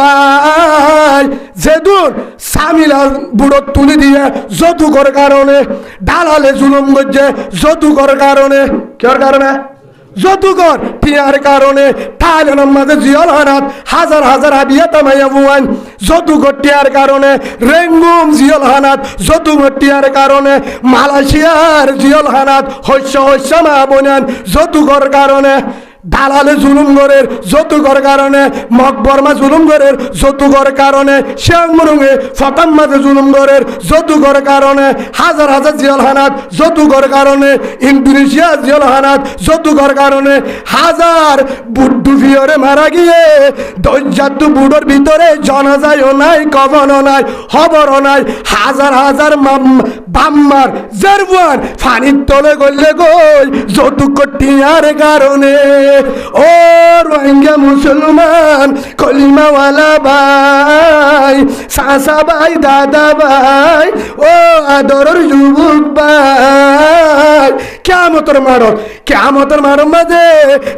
ভাই যেদুর সামিলার বুড়ো তুলি দিয়ে যৌতুকের কারণে দালালে জুলুম করছে, যৌতুকের কারণে কের কারণে যৌতুকর টিয়ার কারণে থাইল্যান্ডের মাঝে জিয়ল হানাত হাজার হাজার হাবিয়া তামাইয়া বুয়ান যৌতুকর টিয়ার কারণে রেঙ্গুম জিয়ল হানাত যৌতুকর টিয়ার কারণে মালয়েশিয়ার জিয়ল হানাত শস্য মা বোনান যৌতুকর কারণে দালালে জুলুম গরের যৌতুকর কারণে মকবরমা জুলুম গরের যৌতুকর কারণে শিয়াংমুরুঙে ফতাম মাঝে জুলুম গরের যৌতুকর কারণে হাজার হাজার জিয়ল হানাত যৌতুকর কারণে ইন্দোনেশিয়া জিয়ল হানাত যৌতুকর কারণে হাজার বুদ্ধু ফিয়রে মারা গিয়ে দৈজাতু বুড়োর ভিতরে জনাজায়ও নাই, কবনও নাই, খবরও নাই। হাজার হাজার বাম্মার জারবান ফানির তলে গলে গই যৌতুক টিয়ার কারণে। ও রোহিঙ্গা মুসলমান কলিমাওয়ালা ভাই, চাচা ভাই, দাদা ভাই, ও আদরের যুবক ভাই, কিয়ামতের মারত মাঝে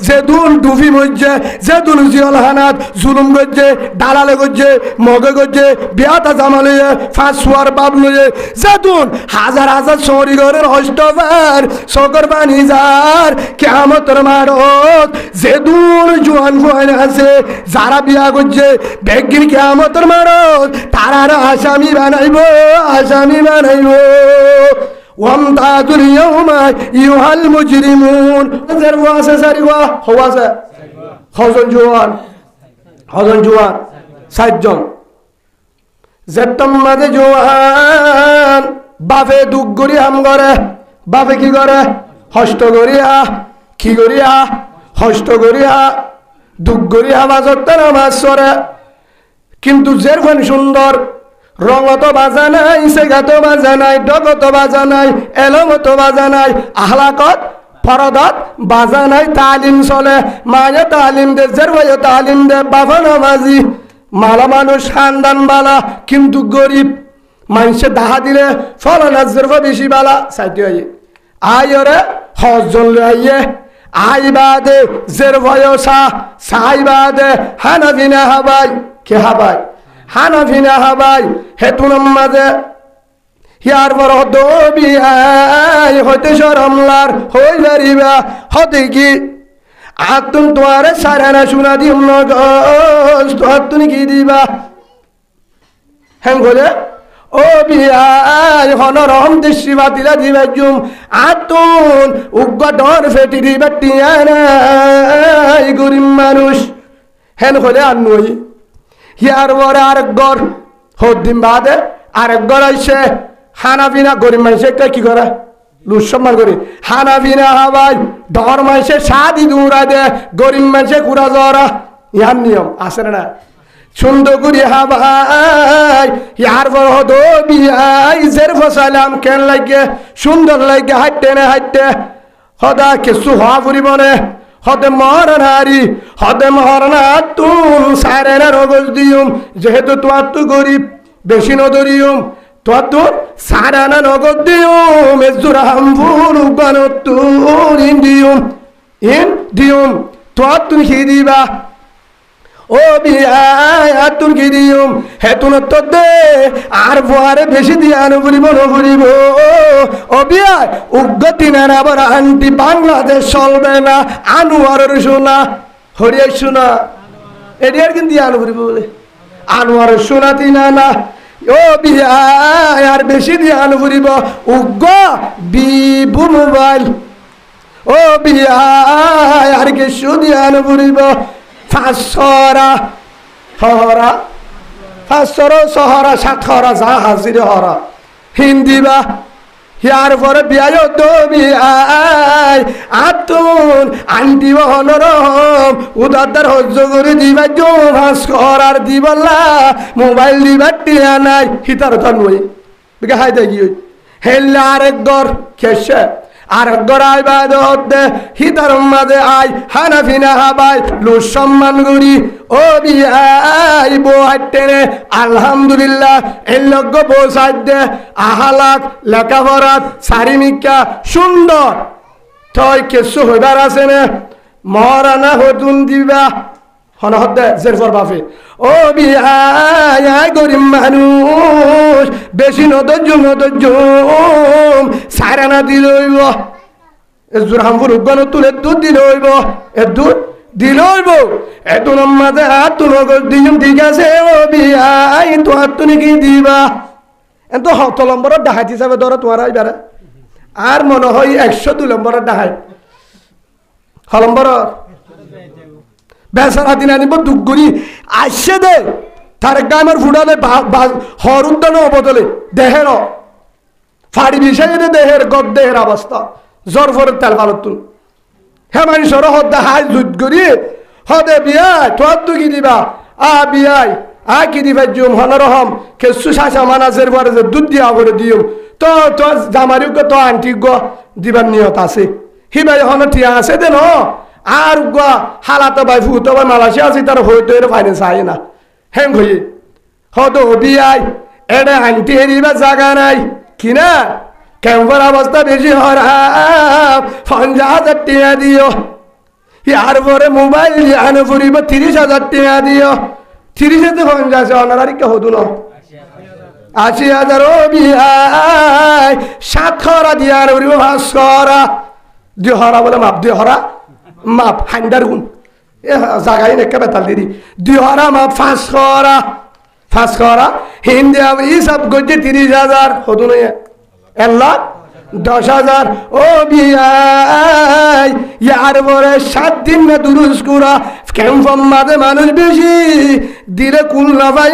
যেদুন ডুবি মজ্জে, যেদুন জিয়ল হানাত জুলুম গজ্জে, দালালে গজ্জে, মগে গজ্জে, বিয়াতা জামা লইয়ে, ফাঁসুয়ার বাপ লইয়ে, যেদুন হাজার হাজার শরীরের হস্তবার সকর বানি যার কিয়ামতের মারত যেদুন জোয়ান গোয়ান আছে যারা বিয়া করছে বেগির কিয়ামতের মারত তারার আসামি বানাইব, আসামি বানাইব। ওয়ামতাজুল ইয়াউমা ইউহাল মুজরিমুন। এর ওয়াসে সারিওয়া হওয়াছে হজন জোয়ান 60 যেতম মাঝে জোয়ান বাপে দুঃখ করি হাম করে, বাপে কি করে হস্ত করিয়া, কি করিয়া হস্ত করিয়া দুঃখ করিয়া বাজত নামাজ সরে। কিন্তু যেরকম সুন্দর রঙত বাজা নাই, সেগাতো বাজা নাই, ডগত বাজা নাই, এলমত বাজা নাই, আহলাকত ফরদত বাজা নাই, তালিম চলে, মায়ে তালিম দে, যেরভাইও তালিম দে, বাবা নামাজি, মালা মানুষ খানদান বালা কিন্তু গরিব মানুষে দাহা দিলে ফলনা যেরভা বেশি বালা চাইতে হয় আইরে হজন লইয়ে আইবাদে যেরভাইও সাইবাদে হানাফিনা হাবাই কে হাবাই হানাফিনা হাবাই হেতুনম মাঝে হিয়ার বড় দবি আই হইতে সরমলার হই বারিবা হতে কি আতুন তোয়ারে সারানা শুনা দিম নগস তো আতুন কি দিবা হেন বলে ও বিয়াই হনরম দেশি বাতিলা দিবা জুম আতুন উগ্গডর ফেটি দিবা টিয়ানাই গরিব মানুষ হেন হলে আর নই হিয়ার বড় আরেক গর হদ্দিন বাদে আরেক গর আইসে হানাফিনা গরিব মানুষ একটা কি করে লুসম্মান করি হানাফিনা হাবাই ডর মানুষে সাদি দৌড়া দে গরিব মানুষে কুড়া জরা ইহার নিয়ম আছে না সুন্দর করি হাবাই ইয়ার বড় দবিয়াই জের ফসালাম কেন লাগে সুন্দর লাগে হাঁটতে না হাঁটতে হদা কিছু হওয়া ফুরিব নে হতে মহরণ হারি হতে মহরণ তুম সারে না রগজ দিউম যেহেতু তোমার তো গরিব বেশি নদরিউম তোর সারানা নগদ দিউম এজুরাম ফুল উগানতুর ইন দিউম তোর তুমি কি দিবা ও বিয়াই আতুন কি দিউম হেতুন তো দে আর ভুয়ারে বেশি দিয়ানো বলিব নবলিব ও বিয়াই উগ্গতি না আবার আন্টি বাংলাদেশ চলবে না আনোয়ারের সোনা হরিয়ার সোনা এডিয়ার কিন্তু দিয়ানো বলিব বলে আনোয়ারের সোনা তিনা না ও বিয়াই আর বেশি দিয়ানো বলিব উগ্গ বিবু মোবাইল ও বিয়াই আর কিছু দিয়ানো বলিব ফাঁসরা হরা ফাঁসর সহরা সাতরা যা হাজির হরা হিন্দি বা হিয়ার পরে বিয়ায় তো বিয়াই আতুন আন্টি বহনরম উদার হজ্জ করে দিবা জো ভাস করার দিবলা মোবাইল দিবার টিয়া নাই হিতার ধর নই বিকে হাই দেখি হেললে আরেক গর খেসে আরেক গর আইবাদ হতে হিতার মাঝে আই হানাফিনা হাবাই লুস সম্মান করি ও বিয়াই বো হাইটেনে আলহামদুলিল্লাহ এই লগ্য বসাই দে আহালাক লেখাপড়াত সারিমিকা সুন্দর তই কিছু হইবার আছে না মহারানা হতুন দিবা হনহদ্দে জেরফর বাফে ও বিয়াই গরিব মানুষ বেশি নদর্য সারানা দিল হইব এজুর হামফুর উগন তুলে দুধ দিল হইব দুধ দিল হইব এত মাঝে হাত তুলো দিম ঠিক আছে ও বিয়াই তো হাত তুমি কি দিবা এত হত নম্বরের ডাহাত হিসাবে ধরো তোমার এবারে আর মনে হয় 102 নম্বরের ডাহাত হলম্বর বেসারা দিন আনিব দুগুরি আসছে দে তার গামের ফুটালে হর উদ্যান বদলে দেহের ফাড়ি বিষয় দেহের গদ দেহের অবস্থা জ্বর ফরের তেল পালতুন হে মানুষের হদ্দে হাই জুত করি হদে বিয়াই তোর দুগি দিবা বিয়াই কি দিবা জুম হনরহম কেসু শাসা মানাজের পরে যে দুধ দিয়া করে দিও তো তোর জামারি তো আন্টি গ দিবার নিয়ত আছে হিবাই হন ঠিয়া আছে দেন আর গা হালাতো বাই ফুতো বাই মালয়েশিয়া আছে তার হইতো এর ফাইন্যান্স আয় না হেং হই হতো বিয়াই এডে আন্টি এরিবা জায়গা নাই কিনা ক্যাম্পার অবস্থা বেশি হরাপ 50,000 টাকা দিও ইয়ার পরে মোবাইল আনে ফুরিব 30,000 টাকা দিও 30 50 অনারারি কে হদু না 80,000 ও বিয়াই 7 খরা দিয়ার ফুরিব 5 খরা 2 হরা বলে মাপ 2 হরা মাপ হান্ডার গুণ এ জায়গায় নেকে বেতাল দিদি 2 হরা মাপ 5 খরা হিন্দি এই সব গজে 30,000 হদু না 1,10,000 ও বিয়াই ইয়ার পরে 7 দিন না দুরুস কুরা ক্যাম্পম মাঝে মানুষ বেশি দিলে কুল না ভাই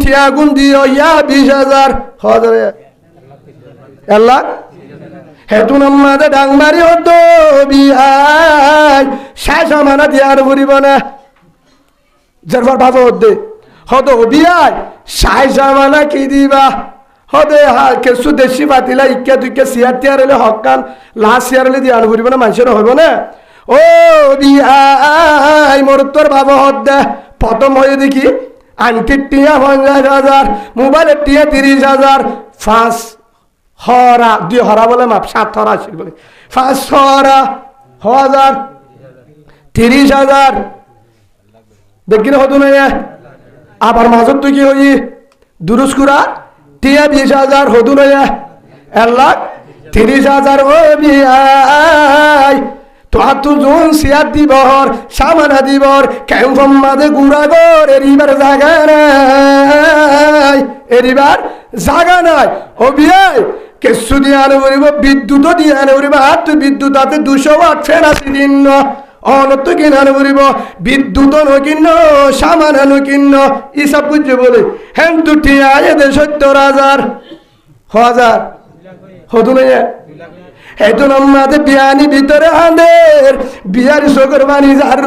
ঠিয়া গুণ দিও ইয়া 20,000 হাজার 1,00,000 হেতুন মাঝে ডাংমারি হতো বিয়াই শেষ মানা দিয়ার ফুরিব না যারপর ভাবো হতো বিয়াই শেষ মানা কি দিবা হদে কেসু দেশি পাতিলা ইক্কা দুইকা সিয়ার টিয়ার হলে হকান লাস্ট সিয়ার হলে দিয়ে আনবুরিব না মানুষের হইব না ও বিয়াই মোর তোর বাবা হদ্দে প্রথম হয়ে দেখি আন্টির টিয়া 50,000 মোবাইলের টিয়া 30,000 5 হরা 2 হরা বলে মাপ 7 হরা ছিল বলে 5 হরা 1,000 30,000 দেখি হতো না আবার মাজত তুই কি হই দুরুস্কুরা টিয়া 20,000 হদু নয়া 1,30,000 ও বিয়াই তো আতু জোন সিয়ার দিবর সামানা দিবর ক্যাম্পম মাঝে গুড়া গর এরিবার জায়গা নাই ও বিয়াই কেসু দিয়ে আনে বলিব বিদ্যুৎ দিয়ে আনে বলিব আর তুই বিদ্যুৎ আছে 200 ওয়াট ফেন আছে দিন অনত কিনে আনে বলিব বিদ্যুৎ নকিন্ন সামান নকিন্ন ইসব বুঝছে বলে হ্যাঁ দুটি আয় 70,000 হতো না হেতু আমাদের বিয়ানি ভিতরে হাঁদের বিয়ার শোকর বাণী যার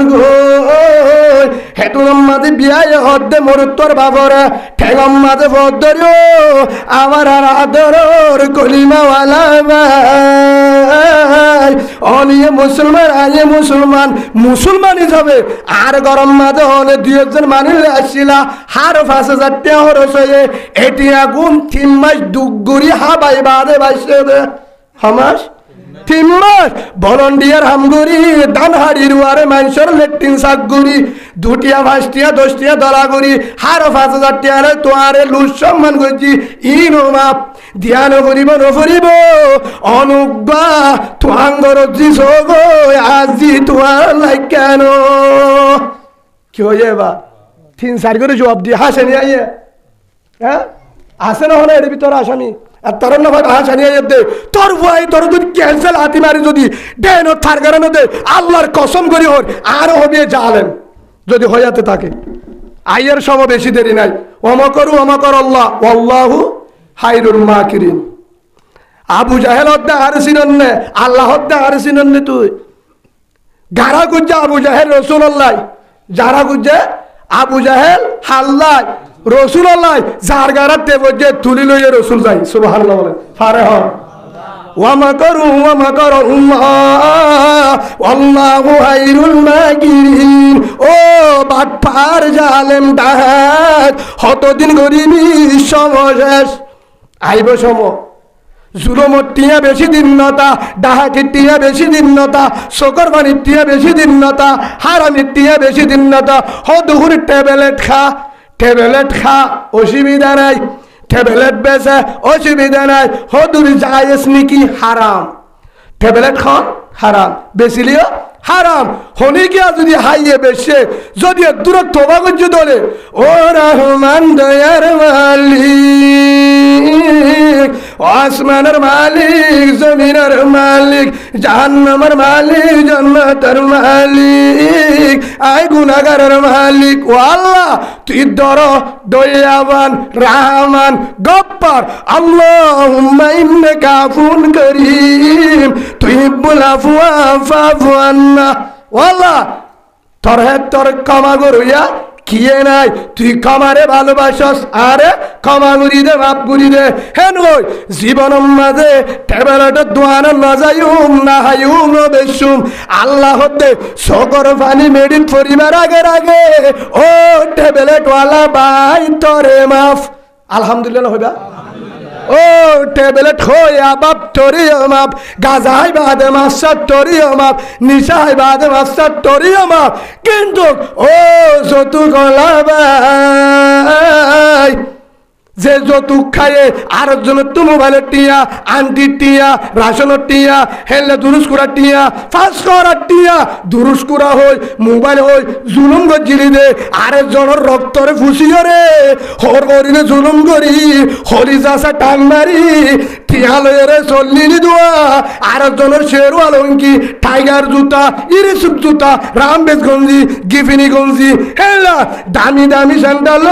হেতু আমাদের বিয়ায় হদ্দে মরুত্তর বাবরা ঠেং আমাদের ভদ্র আমার আর আদর কলিমাওয়ালা অনিয়ে মুসলমান আয়ে মুসলমানই যাবে আর গরম মাঝে হলে 2-1 মানিলে আসছিলা হার 5,000 টাকা খরচ হয়ে এটি আগুন 3 মাস দুগুরি হাবাই বাদে বাইসে দে হামাস 3 মাস ভলন্টিয়ার হামগুড়ি দানহাড়ির ওয়ারে মানুষের লেট্রিন শাকগুড়ি 2টিয়া 5টিয়া 10টিয়া দলাগুড়ি হার 5,000 টাকা তোয়ারে লুজ সম্মান করছি ইনো মাপ ধ্যান করিব নফরিব অনুজ্ঞা তোহাঙ্গর জিসগ আজি তোয়ার লাইক কেন কি হয়ে এবার 3-4 করে জবাব দিয়ে হাসেনি আইয়ে হ্যাঁ আসে না হলে এর ভিতরে আসামি আর তোর না ভাই হাসানি আইয়ে দে তোর ভাই তোর যদি ক্যান্সেল হাতি মারি যদি দেন থার কারণে দে আল্লাহর কসম করি ওর আরো হবে জালেম যদি হইয়াতে থাকে আইয়ের সম বেশি দেরি নাই ওমকর আল্লাহ আল্লাহু হাইরুল মাকিরিন আবু জাহেল হত্যা হারসিনন্নে আল্লাহ হত্যা হারসিনন্নে তুই গারা গুজ্জা আবু জাহেল রাসূলুল্লাহ যারা গুজ্জে আবু জাহেল হাল্লাই রাসূলুল্লাহ যার গারা দেবজে তুলি লইয়ে রাসূল যাই সুবহানাল্লাহ বলে ফারে হ ওয়ামাকারুল্লাহ আল্লাহু হাইরুল মাকিরিন ও বাটপার জালেম ডাহাত হতদিন গরিবি সমশেষ আইব সম জুলুমর টিয়া বেশি দিনতা, ডাহাতির টিয়া বেশি দিনতা, শোকর পানির টিয়া বেশি দিনতা, হারামির টিয়া বেশি দিনতা। দুহুর ট্যাবলেট খা, ট্যাবলেট খা, অসুবিধা নাই, ট্যাবলেট বেছে অসুবিধা নাই। দুরি জায়েজ নাকি হারাম, ট্যাবলেট খান হারাম, বেশিলিও হারাম। হনি গিয়া যদি হাইয়ে বেশে যদি দূর তোবা করছে দলে, ও রহমান দয়ার মালিক, আসমানের মালিক, জমিনের মালিক, জাহান্নামের মালিক, জান্নাতের মালিক, আয় গুনাহগারের মালিক। ও আল্লাহ তুই দর দয়াবান রহমান গফফার। আল্লাহুম্মা ইন্নাকা আফুন করিম তুহিব্বুল আফওয়া ফা'ফু আন্না। ওয়াল্লাহ তোর ক্ষমা করুয়া কিয়ে নাই, তুই ক্ষমারে ভালোবাসস, আরে ক্ষমা করি দে, মাফ করি দে। হেন ওই জীবনের মাঝে টেবলেটের দোয়ানো নজায়ুম না হায়ুম বেশুম আল্লাহ হতে সকর পানি মেডিন পরিবার আগের আগে ও টেবলেটওয়ালা ভাই তরে মাফ। আলহামদুলিল্লাহ হইবা ও টেবলেট হইয়া বাপ তরিও মাপ, গাজাই বাদে মাসার তরিও মাপ, নিশাই বাদে মাসার তরিও মাপ। কিন্তু ও যতু গলা ভাই যে যৌতুক খায়ে আর জনের তো মোবাইলের টিয়া, আন্টির টিয়া, রাশনের টিয়া, হেললে দুরুস করার টিয়া, ফাঁস করার টিয়া, দুরুস করা হই, মোবাইল হই, জুলুম গজিলি দে আরেকজনের রক্তরে ফুসিও রে, হর করিলে জুলুম করি, হরি যাসা টান মারি, টিয়া লয়ে রে চল্লিনি দোয়া, আরেকজনের শেরু আলঙ্কি, টাইগার জুতা, ইরিসুপ জুতা, রামবেশ গঞ্জি, গিফিনি গঞ্জি, হেলা দামি দামি স্যান্ডাল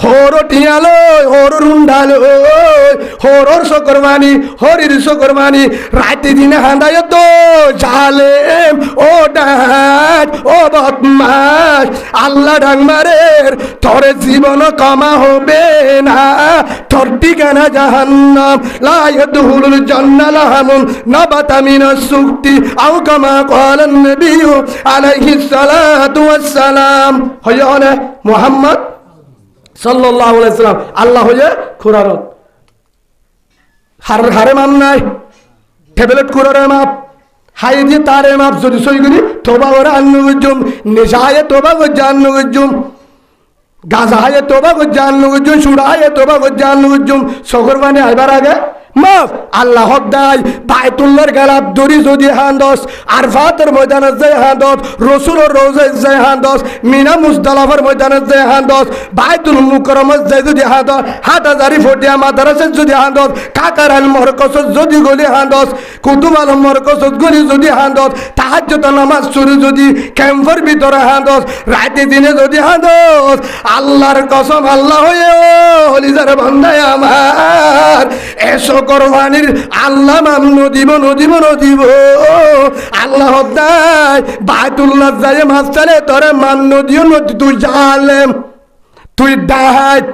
হর টিয়া লয়, হর রুন্ডাল হর সকরমানি, হরির সকরমানি, রাতে দিনে হান্দায় তো জালেম ও ডাক ও বদমাস আল্লাহ ডাং মারের তোরে জীবন কমা হবে না, তোর ঠিকানা জাহান্নাম, লা ইয়াদখুলুল জান্নাহ লাহামুন নাবাতা মিনাস সুক্তি আও কামা ক্বালান নবিয়্যু আলাইহিস সালাতু ওয়াস সালাম। হইয়া মুহাম্মদ সাল্লাল্লাহু আলাইহি ওয়াসাল্লাম আল্লাহ হয়ে খুরারত হারে মান নাই, ট্যাবলেট কুরারে মাপ, হাই দিয়ে তারে মাপ, যদি সই করি তোবা করে আন্নগুজুম, নেশা হায়ে তোবা করছে আন্নগুজুম, গাঁজা হায়ে তোবা করছে আন্নগুজুম, সুরা হায়ে তোবা করছে আন্নগুজুম, শকর মানে আইবার আগে মাফ। আল্লাহ দায় বায়তুল্লাহর গেলাপ দড়ি যদি হান্দস, আরফাতের ময়দানে যে হান্দস, রসুলের রোজে যে হান্দস, মিনা মুজদালাফার ময়দানে যে হান্দস, বায়তুল মুকাররমে যে যদি হান্দস, হাটাজারি ফটিয়া মাদ্রাসা যদি হান্দস, কাকারাল মরকসত যদি গলি হান্দস, কুতুব আলম মরকসত গলি যদি হান্দস, তাহাজ্জুদ নামাজ শুরু যদি ক্যাম্পের ভিতরে হান্দস, রাতে দিনে যদি হান্দস, আল্লাহর কসম আল্লাহ হয়ে হলিজার বান্দায় আমার এসো কোরবানির আল্লাহ মান্য দিব নদিব নদিব। আল্লাহ দায় বায়তুল্লাহ যায় মাস্টারে তোরে মান্য দিও নদী, তুই জালেম, তুই ডাহাত,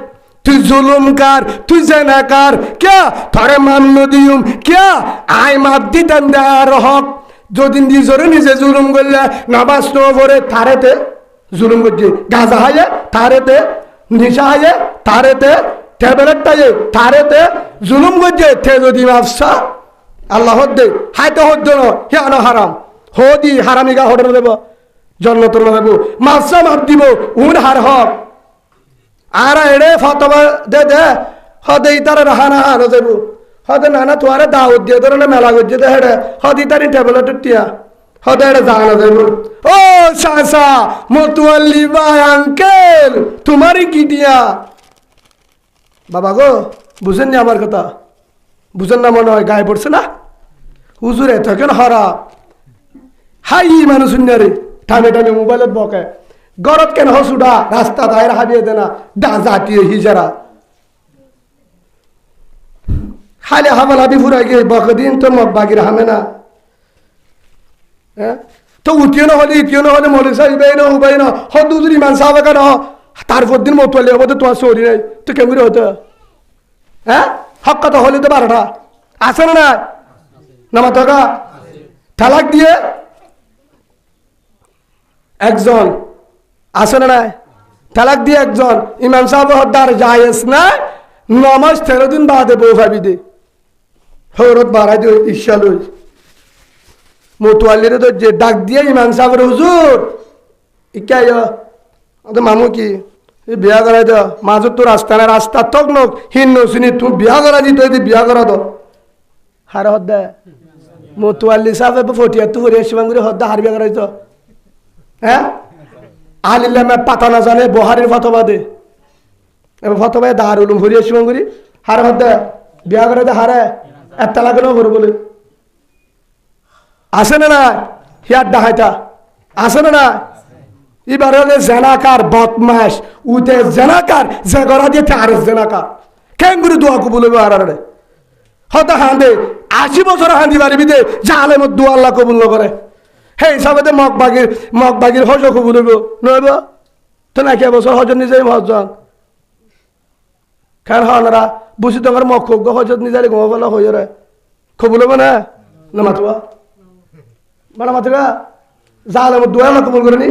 তুই জুলুমকার, তুই জেনাকার, কে তোরে মান্য দিউম, কে আই মাপ দিতেন দেয়ার হক। যদি নিজরে নিজে জুলুম করলে নামাজ ন পড়ে তারেতে জুলুম করছে, গাঁজা হাইয়ে তারেতে, নিশা হাইয়ে তারেতে, ট্যাবলেটটাই তারেতে জুলুম করছে, থে যদি মাপসা আল্লাহ দে হাইতে হদ্দ ন হিয়ানো হারাম হদি হারামিগা হডর দেব জন্ম তোর দেব মাপসা মাপ দিব উন হার হক। আর এড়ে ফতবা দে দে হদে ইতারে হানা হানো যাব, হদে নানা তোয়ারে দাওয়াত দিয়ে ধরনে মেলা করছে দে হেডে হদি তারি ট্যাবলেটের টিয়া হদে এড়ে জানা যাব। ও চাচা মতুয়াল্লি ভাই আঙ্কেল তোমারই কি দিয়া বাবা গো, বুঝেন নি আমার কথা, বুঝেন না মনে হয় গায়ে পড়ছে না হুজুরে তখন হরা হাই মানুষ রে টানে টানে মোবাইলত বকে গরত কেন হসুডা রাস্তা দায়ের হাবিয়ে দেনা ডা জাতীয় হিজারা খালি হামাল হাবি ফুরাই গিয়ে বকদিন তো মগ বাগির হামে না। হ্যাঁ তো উঠিও না হলে ইতিও না হলে মলিসা ইবাই না উবাই না হদুজুর ইমান সাহাবে কেন তারপর দিন মতুয়ালি হবো তো তোমার সরি নাই তো কেমন হতো। হ্যাঁ হক কথা হলে তো 12টা আছে না নামা টাকা তালাক দিয়ে একজন আছে না নাই, তালাক দিয়ে একজন ইমাম সাহেব হদ্দার জায়েজ না, নমাজ 13 দিন বাদে বউ ভাবি দে হরত বাড়াই দিও ইচ্ছা লই মতুয়ালিরে তো যে ডাক দিয়ে ইমাম সাহেবের হুজুর ইকাই মামু কি বিয়া করাই দাও মাজত তো রাস্তা না রাস্তা তক নক হিন নসিনি তুমি বিয়া করা দিত বিয়া করা দাও হার হদ্দা মতুয়াল্লি সাহেব ফটিয়া তু হরিয়া শিবাঙ্গুরি হদ্দা হার বিয়া করাইতো হ্যাঁ আলিল্লামে পাতা না জানে বহারির ফতবা দে এবার ফতবায় দাহার উলুম হরিয়া শিবাঙ্গুরি হার হদ্দা বিয়া করাইতে হারে একটা লাগে না ভর বলে আসে না না হিয়ার ডাহাইটা আসে না না এবার হলে জেনাকার বদমাস উঠে জেনাকার যে গড়া দিয়ে আর জেনাকার কেন করে দোয়া কবুল হবে আর হতে হাঁদে 80 বছর হাঁদি পারিবি দে যা আলেম দোয়া আল্লাহ কবুল করে সেই হিসাবে মগ বাগির হজ কবুল হইব নইব তো নাকি এবছর হজর নিজে হজন কেন হনারা বুঝি তোমার মগ হজর নিজে ঘুমা ফেলা হয়ে রে কবুল হবো না মাতুয়া মানে মাতুবা যা আলেম দোয়া আল্লাহ কবুল করে নি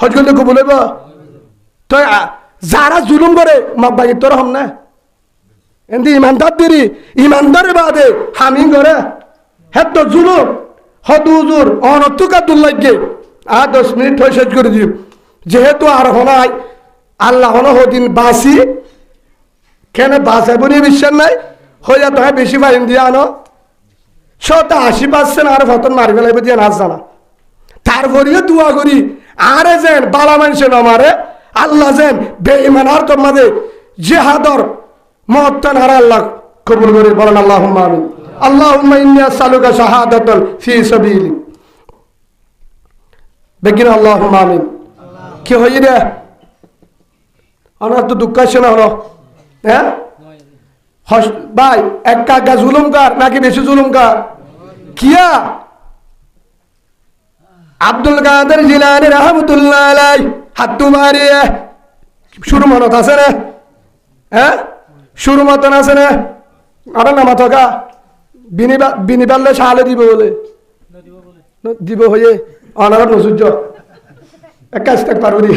হজ করলে কবুল হইব তো যারা জুলুম করে মগ বাগির তোর হম না এমনি ইমানদার দিরি ইমানদারের বাদে হামি করে হ্যাঁ তো জুলুম হদুজুর অনতুকাতুল্লাহকে 10 মিনিট হয়ে শেষ করে দিই যেহেতু আর হনাই আল্লাহ হন হদিন বাসি কেন বাঁচাবো নিয়ে বিশ্বাস নাই হয়ে যেত হ্যাঁ বেশি ফাইন দিয়ে আনো 80% আর ফতন মারি ফেলাইব দিয়ে নাচ জানা তারপরেও দোয়া করি আরে যেন বালা মানুষে নমারে আল্লাহ যেন বেঈমান আর তোর মাঝে জেহাদর মহত্তান আর আল্লাহ কবুল করে বলেন আল্লাহুম্মা আমিন আল্লাহুম্মা ইন্নী আসআলুকা শাহাদাতান ফি সাবিলি বেগিন আল্লাহুম্মা আমিন কি হই রে আমার তো দুঃখ আছে না হলো হ্যাঁ ভাই এক কাকা জুলুম কার নাকি বেশি জুলুম কার কিয়া আব্দুল কাদের জিলানী রাহমাতুল্লাহ আলাইহি হাত মারিয়ে শুরু মনত আছে না হ্যাঁ শুরু মতন আছে না আর না মাথকা বিনিবাল্লে সালে দিব বলে দিব হয়ে অনার নসুজ্জ এক কাজ থাক পারবি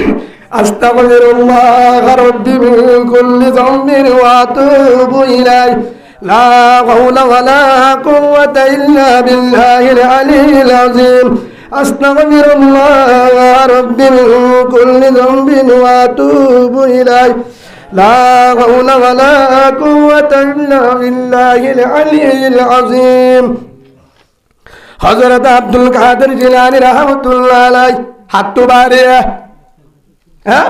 আস্তাগফিরুল্লাহ রাব্বি মিন কুল্লি যামবিন ওয়া আতুবু ইলাইহি লা হাওলা ওয়ালা কুওয়াতা ইল্লা বিল্লাহিল আলিয়্যিল আযীম আস্তাগফিরুল্লাহ রাব্বি মিন কুল্লি যামবিন ওয়া আতুবু ইলাইহি لا حول ولا قوة إلا بالله العلي العظيم হযরত আব্দুল কাদের জিলানী রাহমাতুল্লাহ আলাইহি হাত বাড়িয়ে হ্যাঁ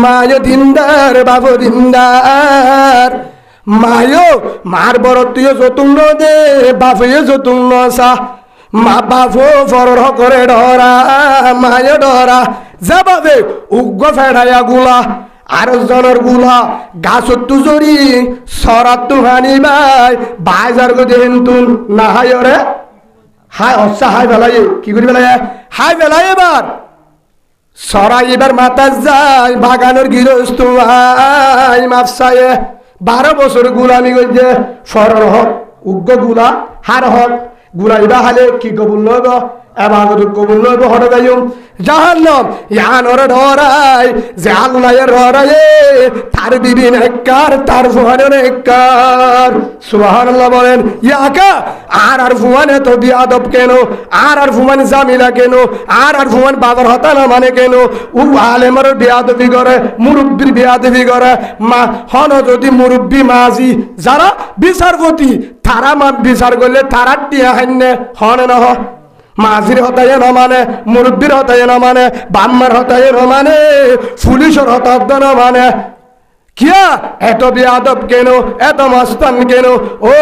মায়ো দিনদার বাবু দিনদার মায়ো মার বড় তুই যতুন দে বাপে যতুন সা মা বাপো ফরর করে ডরা মায়ো ডরা যাবে উগ্র ফেড়াইয়া গুলা আর জনের গুলা গাছত তুজরি সরাত তুহানি ভাই বাজার গো দেন তুন না হাই রে হাই হচ্ছা হাই বেলাই কি করি বেলাই হাই বেলাই এবার সরাই এবার মাথা যায় বাগানের গৃহস্থ হাই মাপসায়ে 12 বছর গুলামি করছে ফরর হক উগ্র গুলা হার হক গুলাইবা হালে কি কবুল নব এবার কবুল নব হরে যাইম জাহান্নাম ইয়ানর ডরাই জাহান্নামের ডরায়ে তার বিবি নেককার তার ফুয়ানে নেককার সুবহানাল্লাহ বলেন ইয়াকা আর ফুয়ানে তো বিয়াদব কেন আর ফুয়ান জামিলা কেন আর ফুয়ান বাবার হতা না মানে কেন ও আলেমর বিয়াদবি করে মুরব্বির বিয়াদবি করে মা হন যদি মুরব্বি মাজি যারা বিচারপতি তারা মা বিচার করলে তারা টিয়া হান্নে হন না হ মাঝির হতায় না মানে মুরব্বীর হতায় না মানে বাম্মার হতায় না মানে পুলিশের হতায় না মানে কিয়া এত বিয়াদব কেন এত মস্তান কেন ও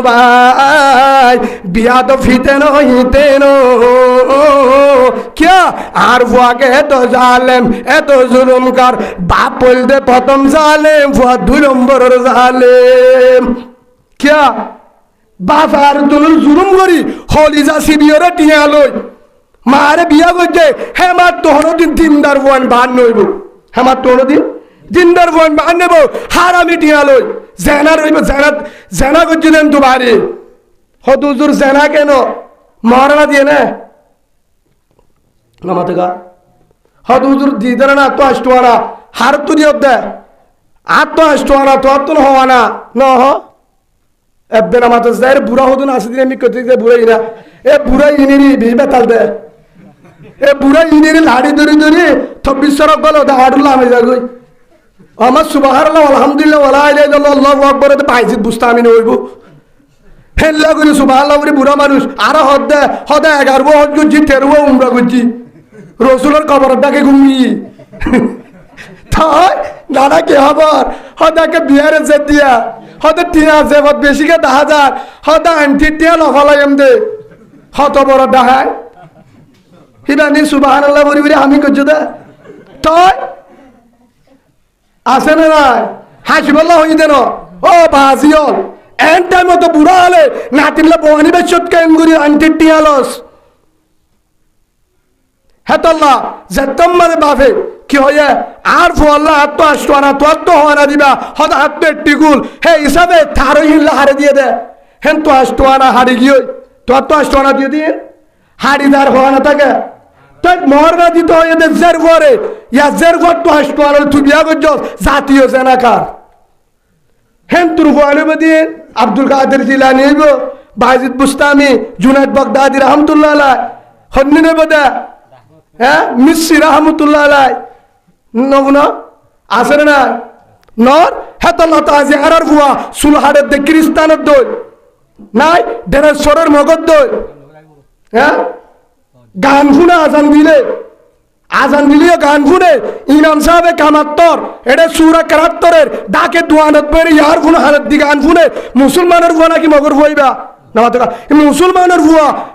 ভাই বিয়াদব হিতেন হিতেন কিয়া আর ফুয়াকে এত জালেম এত জুলুমকার বাপ বলতে প্রথম জালেম ফুয়া 2 নম্বরের জালেম কিয়া বাপ আর তুল জুলুম করি হলিজা সিবিয়রে টিয়া লই মারে বিয়া করছে হে মা তোর দিন দিনদার বোন বান নইব হে মা তোর দিন দিনদার বোন বান নেব হারামি টিয়া লই জেনা রইব জেনা করছে দেন তো বাড়ি হদুজুর জেনা কেন মহারানা দিয়ে না নামাতে গা হদুজুর দিদার না তো আষ্টওয়ানা হার তো দিয়ে দে আর তো আষ্টওয়ানা তো আর তো হওয়া না ন হ ebben amato zaire bura hodun asidi mi kote de bura ina e bura iniri bibe talde e bura iniri ladi dori dori tobbi sorok golo da hadullah ame jagoi আমার সুবহানাল্লাহ আলহামদুলিল্লাহ ওয়ালা ইলাহা ইল্লাল্লাহ আল্লাহু আকবার তে বাইজিদ বুস্তামি নইব হেল্লা করে সুবহানাল্লাহ করে বুড়া মানুষ আর হদে 11 হজ গুজি 13 উমরা গুজি রাসূলের কবরের ডাকে ঘুমি তাই দাদা কি খবর হদাকে বিয়ারে যে দিয়া হদে টিয়া যে বহুত বেশি কে 10000 হদা আন্টি টিয়া লফালাইম দে হত বড় ডাহাই হিদানি সুবহানাল্লাহ বলি বলি আমি কইছো দে তাই আছে না নাই হাসিবাল্লাহ হই দেন ও বাজিও এন টাইম তো বুড়া হলে নাতিলে বহানি বেচত কেঙ্গুরি আন্টি টিয়ালস হেতল্লাহ যেতম মানে বাফে কি হয়ে আর ফল্লা আত্ম আষ্টনা তো আত্ম হওয়া দিবা হদ আত্ম টিকুল হে হিসাবে তারও হিল্লা হারে দিয়ে দে হেন তো আষ্টনা হারি গিয়ে তো আত্ম আষ্টনা দিয়ে দিয়ে হাড়িদার হওয়া না থাকে তাই মহরনা দিতে হয় এদের জের ঘরে ইয়া জের ঘর তো আষ্টনা তুই বিয়া করছ জাতীয় জেনাকার হেন তুর হওয়া দিয়ে আব্দুল কাদের জিলানি বাইজিদ বুস্তামি জুনাইদ বাগদাদি রহমতুল্লাহ আলাইহি হন্নি নেব দে হ্যাঁ মিসরি রহমতুল্লাহ আলাইহি নগুনা আসে না নর হেতল্লাহ তাজি আরার ফুয়া সুলহারের দে খ্রিস্টানের দই নাই দেনেশ্বরের মগজ দই হ্যাঁ গান শুনে আজান দিলে গান শুনে ইমাম সাহেব কামাত্তর এটা সুরা কারাত্তরের ডাকে দুয়ানত বের ইয়ার ফুন হালত দি গান শুনে মুসলমানের ফুয়া নাকি মগর ফুয়াইবা না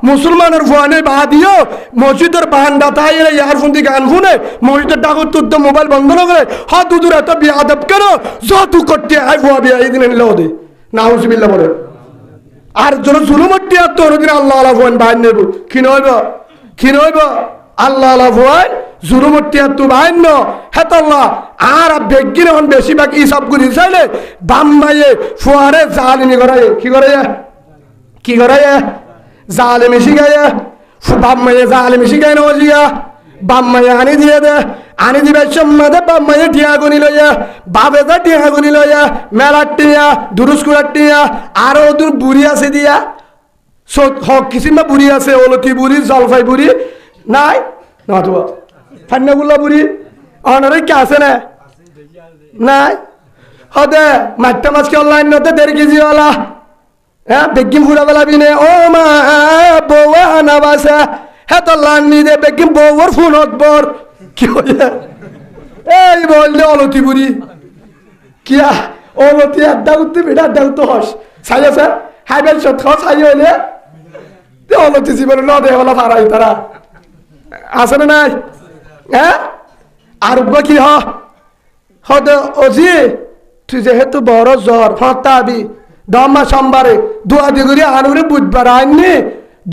মুসলমানের ফুয়া নেই বা দিও মসজিদের বাহান্ডা তাই ইয়ার ফোন দি গান শুনে মসজিদের ডাকর তুদ্দ মোবাইল বন্ধ না করে হ দুদুর এত বিয়াদব কেন যত করতে আয় ফুয়া বিয়া এই দিন নিলে ওদের না হুসবিল্লা বলে আর জন জুলুমটি আর তোর দিন আল্লাহ আল্লাহ ফুয়ান বাইন নেব কি নইব আল্লাহ আল্লাহ ফুয়ান জুলুমটি আর তু বাইন ন হেতল্লাহ আর বেগিন হন বেশিরভাগ ই সবগুলি চাইলে বাম্মাইয়ে ফুয়ারে জালিমি করায় কি করে জালেমি শিখাইয়া বাম্মাইয়ে জালেমি শিখাই না জিয়া বাম্মাইয়ে আনি দিয়ে দে আনি দিবে সম্মাদে বাম্মাইয়ে টিয়া গুনি লইয়া বাবে যা টিয়া গুনি লইয়া মেলার টিয়া দুরুস্কুরার টিয়া আরো দূর বুড়ি আছে দিয়া হক কিসিমা বুড়ি আছে অলতি বুড়ি জলফাই বুড়ি নাই না তো ফান্নাগুল্লা বুড়ি অনারে কি আছে না নাই হদে মাঠটা মাছকে অনলাইন নতে 1.5 কেজি ওলা হ্যাঁ বেগিম ফুরা বেলাবি নে ও মা বউয়া নাবাসা হ্যাঁ তো লান্নি দে বেগিম বউর ফোনত বর কি হইয়া এই বললে অলতি বুড়ি কিয়া অলতি আড্ডা করতে বেটা আড্ডা করতে হস সাই আছে হাইবেল শট খাও সাই হইলে তে অলতি জীবনে ন দে হলা পারাই তারা আছে না নাই হ্যাঁ আর কি হদ অজি তুই যেহেতু বড় জ্বর হতাবি দমা সোমবারে দোয়া দিগুরি আনুরে বুধবার আননি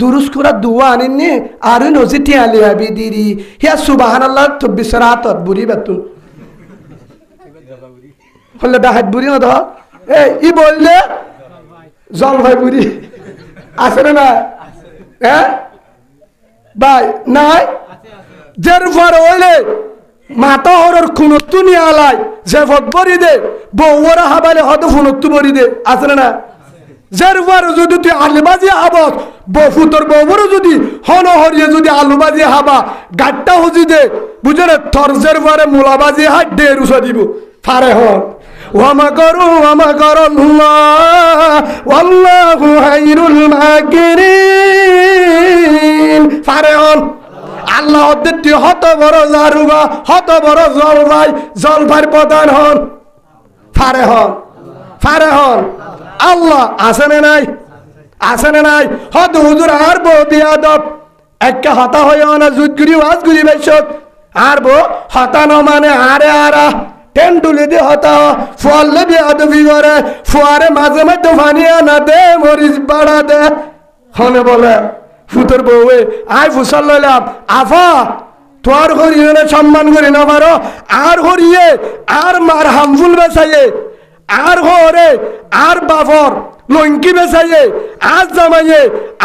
দুরুস করে দোয়া আনিনি আর নজি টিয়ালি আবি দিরি হিয়া সুবহানাল্লাহ 24 রাতত বুড়ি বেতুন হলে ডাহাত বুড়ি না ধর এই ই বললে জল ভাই বুড়ি আছে না হ্যাঁ ভাই নাই জের ফর হইলে মাতা হরর খুনত্তু নিয়ে আলাই যে ফট বরি দে বউরা হাবালে হয়তো খুনত্তু বরি দে আছে না জেরবার যদি তুই আলুবাজি হাবস বফুতর বউর যদি হন হরিয়ে যদি আলুবাজি হাবা গাট্টা হুজি দে বুঝে রে থর জেরবারে মুলাবাজি হাট দে রুসা দিব ফারে হন ওয়ামা করু ওয়াল্লাহু খায়রুল মাকিরিন ফারে হন আল্লাহ দিতে হত বড় জারুবা হত বড় জলভাই প্রধান হন ফারে হন আল্লাহ আছে না নাই হত হুজুর আর বউ বিয়াদব একটা হতা হয়ে না জুতগুড়ি ওয়াজ গুড়ি বেশত আর বউ হতা ন মানে আরে আরা টেন্ডুলি দিয়ে হতা ফলে বিয়াদবি করে ফুয়ারে মাঝে মাঝে ফানি আনা দে মরিচ বাড়া দে হনে বলে ফুতর বউয়ে আয় ফুসল লইলাম আফা তোর হরিয়ে সম্মান করি না পারো আর হরিয়ে আর মার হামফুল বেসাইয়ে আর হরে আর বাবর লঙ্কি বেসাইয়ে আর জামাইয়ে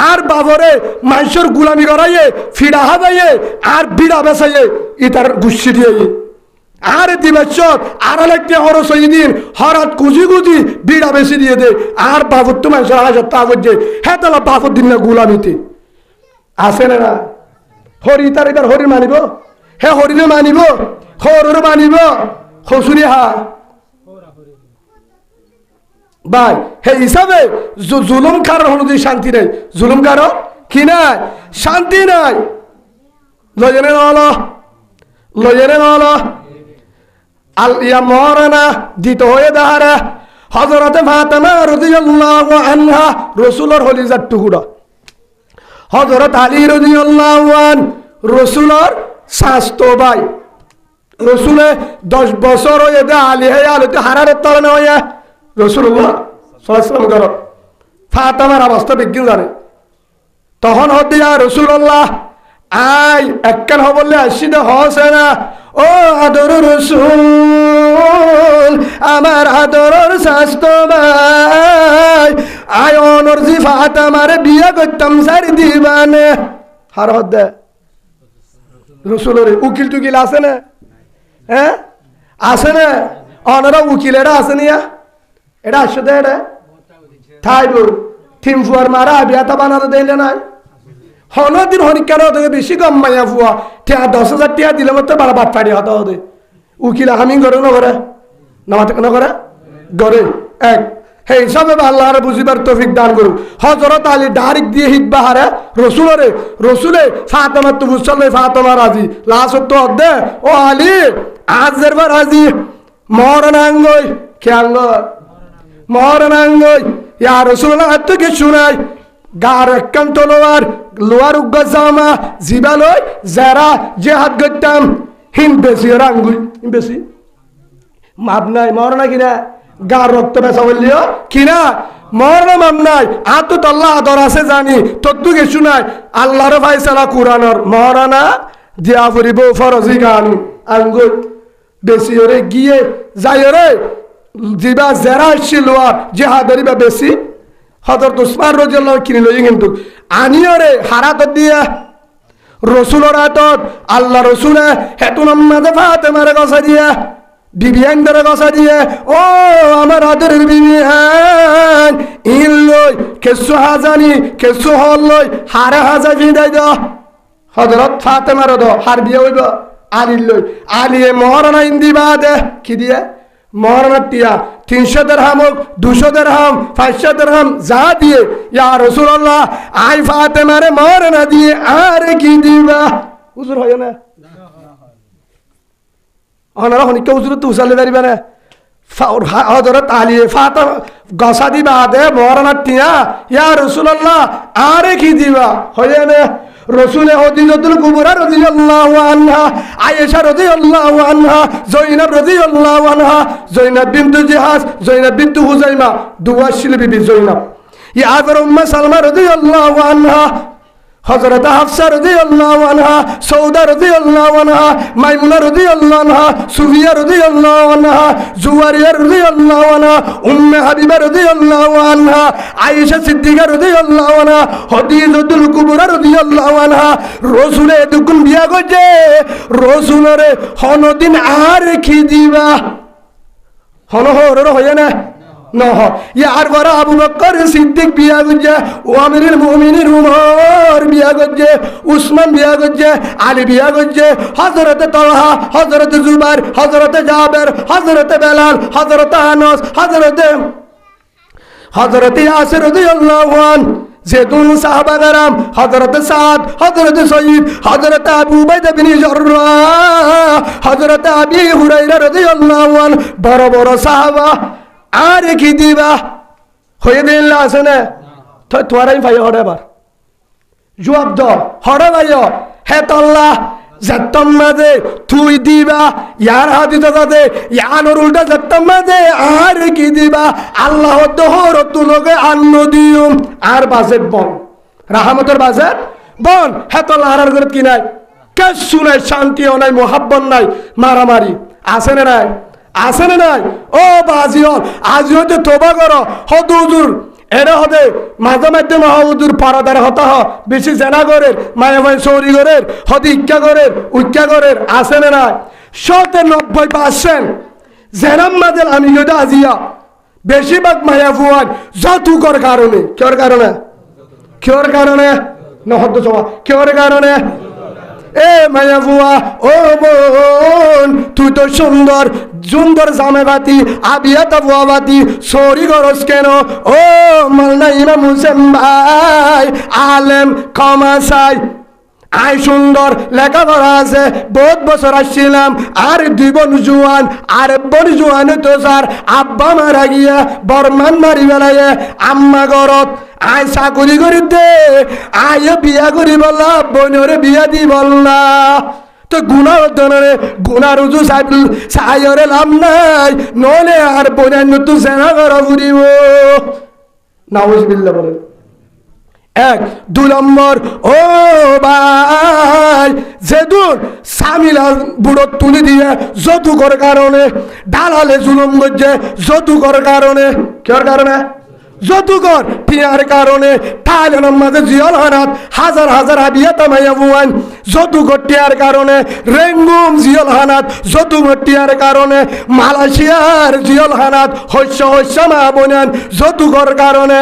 আর বাবরে মানুষের গুলামি করাইয়ে ফিরা হাবাইয়ে আর বিড়া বেসাইয়ে ইতার গুচ্ছি দিয়ে আর দিবাচ্ছ আর একটা খরচ হয়ে দিন হরাত কুজি কুজি বিড়া বেশি দিয়ে দে আর বাবুর তো মানুষের হাজার তাবর যে হ্যাঁ তাহলে বাবুর দিন না গুলামিতে আছে না হরি তার এবার হরি মানিব হ্যাঁ হরিনে মানিব হরুর মানিব হসুরি হা ভাই হে হিসাবে জুলুম কারণ হলো শান্তি নেই জুলুম কারণ কি নাই শান্তি নাই লজনে নল আল ইয়া মরানা দিত হয়ে দাহারা হযরতে ফাতেমা রাদিয়াল্লাহু আনহা রাসূলের হলিজার টুকরা হযরত আলী রাদিয়াল্লাহু আন রাসূলের শাস্তো ভাই রাসূলে 10 বছর হয়ে দে আলী হে আলীতে হারারে তরনে হয়ে রাসূলুল্লাহ সাল্লাল্লাহু আলাইহি ওয়াসাল্লাম কর ফাতেমার অবস্থা বিজ্ঞান জানে তখন হতে ইয়া রাসূলুল্লাহ আই একখান হবলে আসিদে হসে না ও আদর রসুল আমার আদরের স্বাস্থ্য ভাই আয় অনর্জি ফাতেমার বিয়ে করতাম সারি দিবানে হার হদে রসুলের উকিল টুকিল আছে না হ্যাঁ আছে না অনরা উকিল এটা আছে নিয়া এটা আসছে দে এটা থাইব থিমফুয়ার মারা বিয়াতা বানাতে দিলে নাই হনদিন হরিকার থেকে বেশি কম মাইয়া ফুয়া ঠেয়া 10,000 টিয়া দিলে মতো বাড়া বাট ফাড়ি হতে হতে উকিল হামিং করে নগরে নগরে গড়ে এক হে হিসাবে আল্লাহরে বুঝিবার তৌফিক দান করুক হযরত আলী ডাইরেক্ট দিয়ে হিতবা হারে রসুলে ফাতেমা তো বুঝছলে ফাতেমা রাজি লাস্ট তো দে ও আলী আজের বার রাজি মরনাঙ্গই কেঙ্গ মরনাঙ্গই ইয়া রাসূলুল্লাহ এত কিছু নাই গার একখান তলোয়ার লোয়ার উগ্গজামা জিবালয় যারা জেহাদ করতাম হিন বেশি রাঙ্গুই বেশি মাপ নাই মরনা কিনা গার রক্ত বেচা বললিও কিনা মরনা মাপ নাই আর তো আল্লাহ আদর আছে জানি তত্তু কিছু নাই আল্লাহর ফাইসালা কুরআনর মরনা দিয়া ফুরিব ফরজি গান আঙ্গুল বেশি ওরে গিয়ে যাই ওরে জিবা জেরা ছিল আর জেহাদরি বা বেশি হযরত উসমান রাদিয়াল্লাহু কিনে লই কিন্তু আনিয়রে হারাত দিয়া রাসূলের হাতত আল্লাহ রাসূলে হেতুন আম্মাদে ফাতেমার গসা দিয়া বিবিয়ানদের গসা দিয়ে ও আমার আদরের বিবিয়ান ইল লই কেসু হাজানি কেসু হল লই হারে হাজা জিদাই দ হযরত ফাতেমার দ হার বিয়ে হইব আলী লই আলিয়ে মহারণা ইন্দি বাদে কি দিয়ে মহারণা টিয়া 300 দিরহাম হোক 200 দিরহাম 500 দিরহাম যা দিয়ে ইয়া রাসূলুল্লাহ আই ফাতেমারে মহারণা দিয়ে আর কি দিবা হুজুর হয় না অনারা হনিকে হুজুর তো উসালে দাঁড়িবে না হযরত আলী ফাতেমা গসা দিবা দে মহারণা টিয়া ইয়া রাসূলুল্লাহ আর কি দিবা হয় না রসুলে হদিজাতুল কুবরা রাদিয়াল্লাহু আনহা আয়েশা রাদিয়াল্লাহু আনহা যায়নাব রাদিয়াল্লাহু আনহা যায়নাব বিনতু জিহাস যায়নাব বিনতু হুজাইমা দুয়াশিল বিবি যায়নাব ইয়াজর উম্মে সালমা রাদিয়াল্লাহু আনহা হযরত হাফসা রাদিয়াল্লাহু আনহা সৌদা রাদিয়াল্লাহু আনহা মাইমুনা রাদিয়াল্লাহু আনহা সুফিয়া রাদিয়াল্লাহু আনহা জুওয়ারিয়া রাদিয়াল্লাহু আনহা উম্মে হাবিবা রাদিয়াল্লাহু আনহা আয়েশা সিদ্দিকা রাদিয়াল্লাহু আনহা হদিজাতুল কুবরা রাদিয়াল্লাহু আনহা রাসূলে দুকুন বিয়া গজে রাসূলরে হনদিন আর কি দিবা হন হর হয় না নহ ইয়ার বড় আবু বকর সিদ্দিক বিয়া গজে ও আমিরুল মুমিনিন উমর বিয়া গজে উসমান বিয়া গজে আলী বিয়া গজে হযরত তালহা হযরত জুবাইর হযরত জাবের হযরত বেলাল হযরত আনাস হযরত ইয়াসির রাদিয়াল্লাহু আনহু যেতুন সাহাবা کرام হযরত সাদ হযরত সঈদ হযরত আবু উবাইদা বিন জাররাহ হযরত আবি হুরায়রা রাদিয়াল্লাহু আনহু বড় বড় সাহাবা আর কি দিবা হয়ে দিন আছে না তোরাই ভাই হরে বার জবাব দাও হরে ভাই হে আল্লাহ যাত্তম মাঝে তুই দিবা ইয়ার হাদিস আছে ইয়ানোর উল্টা যাত্তম মাঝে আর কি দিবা আল্লাহ দহর তুলগে আন্ন দিও আর বাজেট বন রাহমতের বাজেট বন হে আল্লাহ আর করে কি নাই কিছু নাই শান্তিও নাই মোহাব্বত নাই মারামারি আছে না নাই আছে না নাই ও বাজিও আজিও তো তোবা করো হদু হুজুর এরা হবে মাঝে মাঝে মহাবুদুর পারাদার হতা হ বেশি জেনা করের মায়া মায় চৌরি করের হদি ইচ্ছা করের উচ্চা করের আছে না নাই 90% জেরাম মাদের আমি যদি আজিয়া বেশিরভাগ মায়া ফুয়ান যৌতুকর কারণে কেউর কারণে নহদ্দ সভা কেউর কারণে এ মায়া ফুয়া ও বোন তুই তো সুন্দর সুন্দর জামেবাতি আবিয়াতা ফুয়াবাতি সরি গরজ কেন ও মালনা ইমাম হোসেন ভাই আলেম কমাসাই আই সুন্দর লেখাপড়া আছে বহুত বছর আসছিলাম আর 2 বোন জুয়ান আর বোন জুয়ান তো স্যার আব্বা মারা গিয়া বর্মান মারি বেলায় আম্মা ঘরত আই চাকরি করি দে আই বিয়া করি বললা বোনরে বিয়া দি বললা তো গুণার উজু চাইরে লাভ নাই নলে আর বোনের নতুন সেনা করা ফুরিব নাউজুবিল্লাহ বলেন 2 নম্বর ও ভাই যেদুর সামিলা বুড়ো তুলি দিয়ে যৌতুকর কারণে দালালে জুলুম করছে যৌতুকর কারণে কের কারণে যৌতুকর টিয়ার কারণে তাইলের মাঝে জিয়াল হানাত হাজার হাজার হাবিয়া তামাইয়া বুয়ান যৌতুকর টিয়ার কারণে রেঙ্গুম জিয়াল হানাত যৌতুকর টিয়ার কারণে মালয়েশিয়ার জিয়াল হানাত হস্য মা বোনেন যৌতুকর কারণে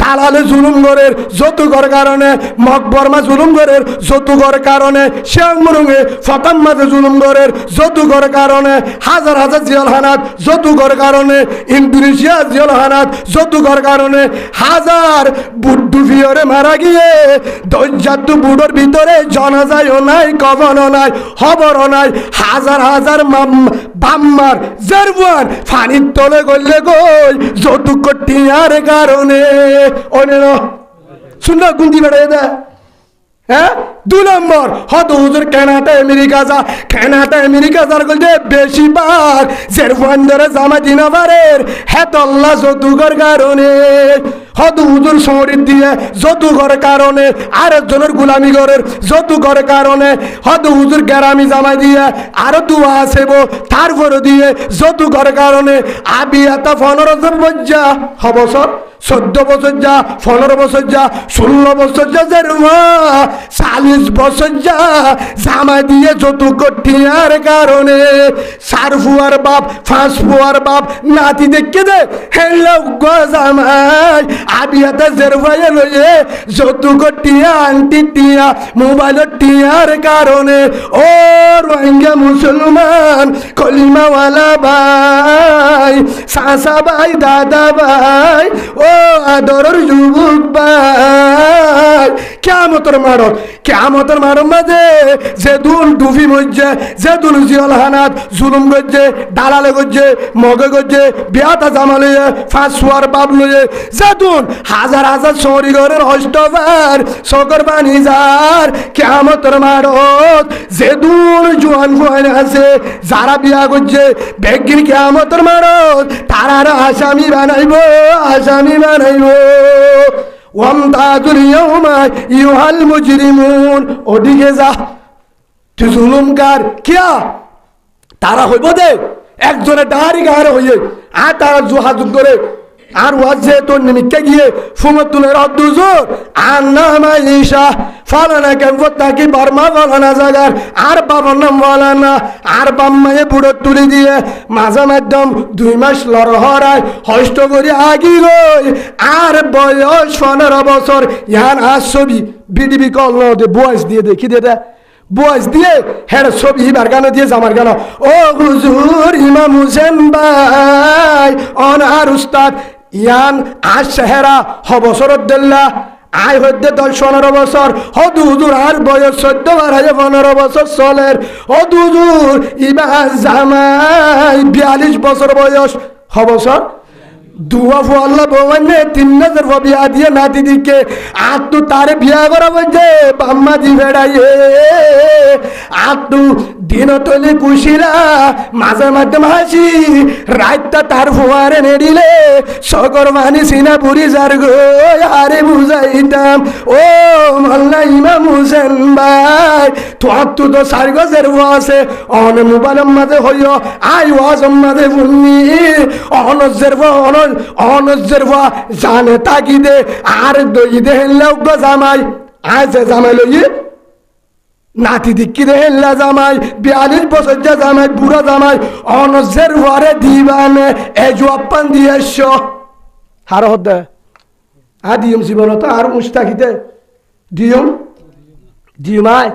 দালালে জুলুম গরের যৌতুকর কারণে মকবরমা জুলুম গরের যৌতুকর কারণে শ্যামরুঙে ফতাম মাঝে জুলুম গরের যৌতুকর কারণে হাজার হাজার জিয়ালহানাত যৌতুকর কারণে ইন্দোনেশিয়া জিয়ালহানাত যৌতুকর কারণে হাজার বুদ্ধু ফিয়রে মারা গিয়ে দৈজাত বুড়োর ভিতরে জনাজায়ও নাই কবনও নাই খবরও নাই হাজার হাজার বাম্মার জারবান ফানির তলে গলে গই যৌতুক টিয়ার কারণে অনেক শুনলো গুন্দি বেড়ে দেয় হ্যাঁ 2 নম্বর হয়তো হুজুর কানাডা আমেরিকা যার বলছে বেশিরভাগ জেরফান্ডারে জামা দিনা পারের হেতল্লা যৌতুকর কারণে হয়তো হুজুর শরীর দিয়ে যৌতুকর কারণে আরেকজনের গুলামি করের যৌতুকর কারণে হয়তো হুজুর গ্রামি জামা দিয়ে আরো দুয়া আসেব তারপরে দিয়ে যৌতুকর কারণে আবিয়াতা 15 বছর বছর 14 বছর যা 15 বছর যা 16 বছর যা 40 বছর যা জামা দিয়ে যৌতুক টিয়ার কারণে 4 ফুয়ার বাপ 5 ফুয়ার বাপ নাতি দেখে দে হেলো গো জামাই আবিয়াতে জেরভাইয়ে লয়ে যৌতুক টিয়া আন্টি টিয়া মোবাইল টিয়ার কারণে ও রোহিঙ্গা মুসলমান কলিমাওয়ালা ভাই সাসা ভাই দাদা ভাই ও আদরের যুবক ভাই কিয়ামতের মারত মাঝে যেদুন ডুফি মজ্জে যেদুন জিয়ালহানাত জুলুম গজ্জে দালালে গজ্জে মগে গজ্জে বিয়াতা জামা লয়ে 5 সুয়ার বাপ লয়ে যেদুন হাজার হাজার সরি ঘরের হস্তবার সকর বানি যার কিয়ামতের মারত যেদুন জোয়ান ফুয়ান আছে যারা বিয়া গজ্জে বেগির কিয়ামতের মারত তারার আসামি বানাইব ওয়ামতাজুল ইয়াউমা ইউহাল মুজরিমুন ওদিকে যা তুই জুলুমকার কিয়া তারা হইব দে একজনের ডাহারি গাহারে হইয়ে আর তারা জুহাজুক করে আর ওয়াজে তোর নিমিত্তে গিয়ে ফুমতুলের অদ্দুজুর আর নামা ঈশা ফালানা কেমন তাকি বর্মা বলানা জাগার আর বাবার নাম বলানা আর বাম্মায়ে বুড়ো তুলি দিয়ে মাঝে মাধ্যম 2 মাস লড়হরায় হষ্ট করে আগি গই আর বয়স 15 বছর ইয়ান আর ছবি বিডিবি কল দে বয়স দিয়ে দেখি দে বয়স দিয়ে হের ছবি হিবার গানো দিয়ে জামার গানো ও হুজুর ইমাম হোসেন ভাই অনার উস্তাদ ইয়ান আজ সেহেরা হবসরত দিল্লা আয় হইতে 10-15 বছর হদু হুজুর আর বয়স 14-15 বছর চলের হদু হুজুর ইবার জামাই 42 বছর বয়স হবসর দুয়া ফুয়াল্লা বউনে 3 নজর বিয়া দিয়ে নাতি দিকে আর তু তারে বিয়া করা বলছে বাম্মা দি বেড়াইয়ে আর তু দিন তলি কুশিরা মাঝে মাঝে হাসি রাতটা তার ফুয়ারে নেড়িলে সকর মানি সিনা পুরি যার গো আরে বুঝাইতাম ও মাল্লা ইমাম হোসেন ভাই তু তো 4 গজের আছে অন মোবাইলের মাঝে হইও আই ওয়াজ মাঝে বুনি অনজের জানে তাকি দে আর দই দে লোক জামাই আজ জামাই লই নাতি দিকি দে হেল্লা জামাই 42 বছর যা জামাই বুড়া জামাই অনজের ওয়ারে দিবানে এ জোয়াপান দিয়েছ হার হদে দিয়ম জীবনত আর মুস্তাকিতে দিয়মাই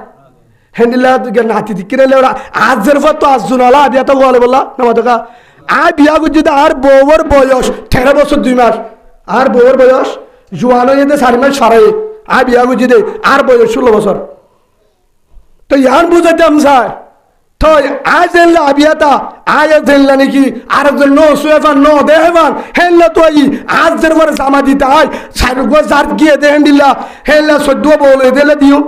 হেন্দিলা নাতি দিকি রে ওরা আজের পর তো আজুনালা বিয়া তো বলে বললা নমাতকা বিয়া গুজি আর বউর বয়স 13 বছর 2 মাস আর বউর বয়স জোয়ান হয়ে 4 মাস সরাই বিয়া গুজি দে আর বয়স 16 বছর তো ইয়ান বুঝাইতাম স্যার তো আজ এল্লা আবিয়াতা আজ এল্লা নাকি আর একজন নো সুয়েফান নো দেহবান হেল্লা তো আজ দের পরে জামা দিতে হয় সারগো জার গিয়ে দেহেন দিলা হেল্লা 14 বলে দিলে দিও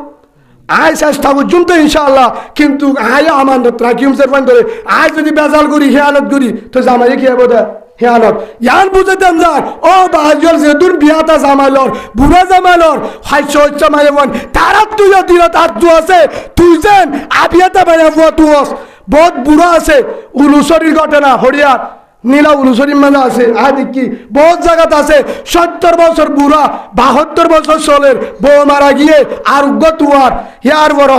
আয় চেষ্টা করছুন তো ইনশাআল্লাহ কিন্তু আয় আমানত রাখিম সেরফান ধরে আয় যদি বেজাল করি হেয়ানত করি তো জামাই কি হবে হেয়ানত ইয়ান বুঝাইতাম স্যার ও বাজল যেদুর বিয়াতা জামাইলর বুড়া জামাইলর হাইছ হচ্ছে মাইবন তারা তুইও দিও তার তো আছে তুই যেন আবিয়াতা মাইব তুই বহুত বুড়া আছে উলুসরির ঘটনা হরিয়ার নীলা উলুসরির মাঝে আছে দেখি বহুত জায়গাতে আছে 70 বছর বুড়া 72 বছর চলের বউ মারা গিয়ে আর উগ্র তুয়ার ইয়ার বড়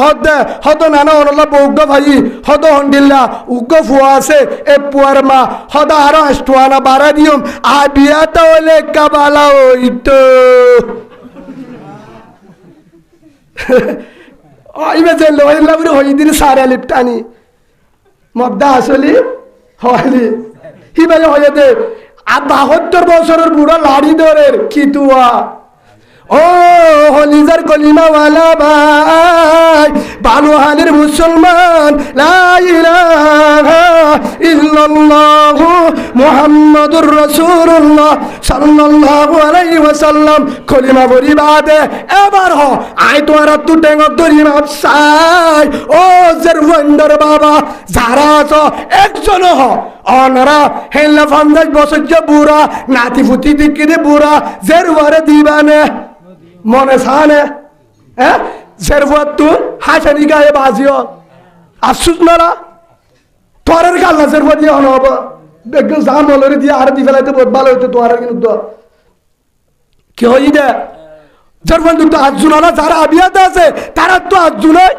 হত নানা অনলা বৌগ্য ভাই হত হন্ডিল্লা উগ্র ফুয়া আছে এ পুয়ার মা হদা আরো আষ্টুয়ানা বাড়া দিয়ম বিয়াটা হলে কাবালা হইতো ইবে যে লইলা বলে হই দিন সারা লিপটানি মদ্দা আসলি হইলি হিবাই হয়ে দে 72 বছরের বুড়া লাড়ি ধরের খিতুয়া ও হলিজার কলিমাওয়ালা ভাই বানুহালের মুসলমান লা ইলাহা ইল্লাল্লাহু মুহাম্মাদুর রাসূলুল্লাহ সাল্লাল্লাহু আলাইহি ওয়াসাল্লাম কলিমা পড়িবাদে এবার আই তোরা তু টেঙ্গ দরিম আপসাই ও জেরওয়ান্ডার বাবা যারা আছো একজন অনরা হেল্লা 50 বছর যে বুড়া নাতি ফুতি দিকে বুড়া জেরওয়ারে দিবানে মনে সানে জেরওয়াত তু হাসানি গায়ে বাজিও আসুস নারা তোরের গাল্লা জেরওয়াত দিয়ে হনব দেখুন জাম হলরে দিয়ে আর দি ফেলাইতে বহুত ভালো হইতো তোয়ারের কিন্তু কি হই দে জেরওয়াত তো আজুনা যারা আবিয়াতে আছে তারা তো আজুনাই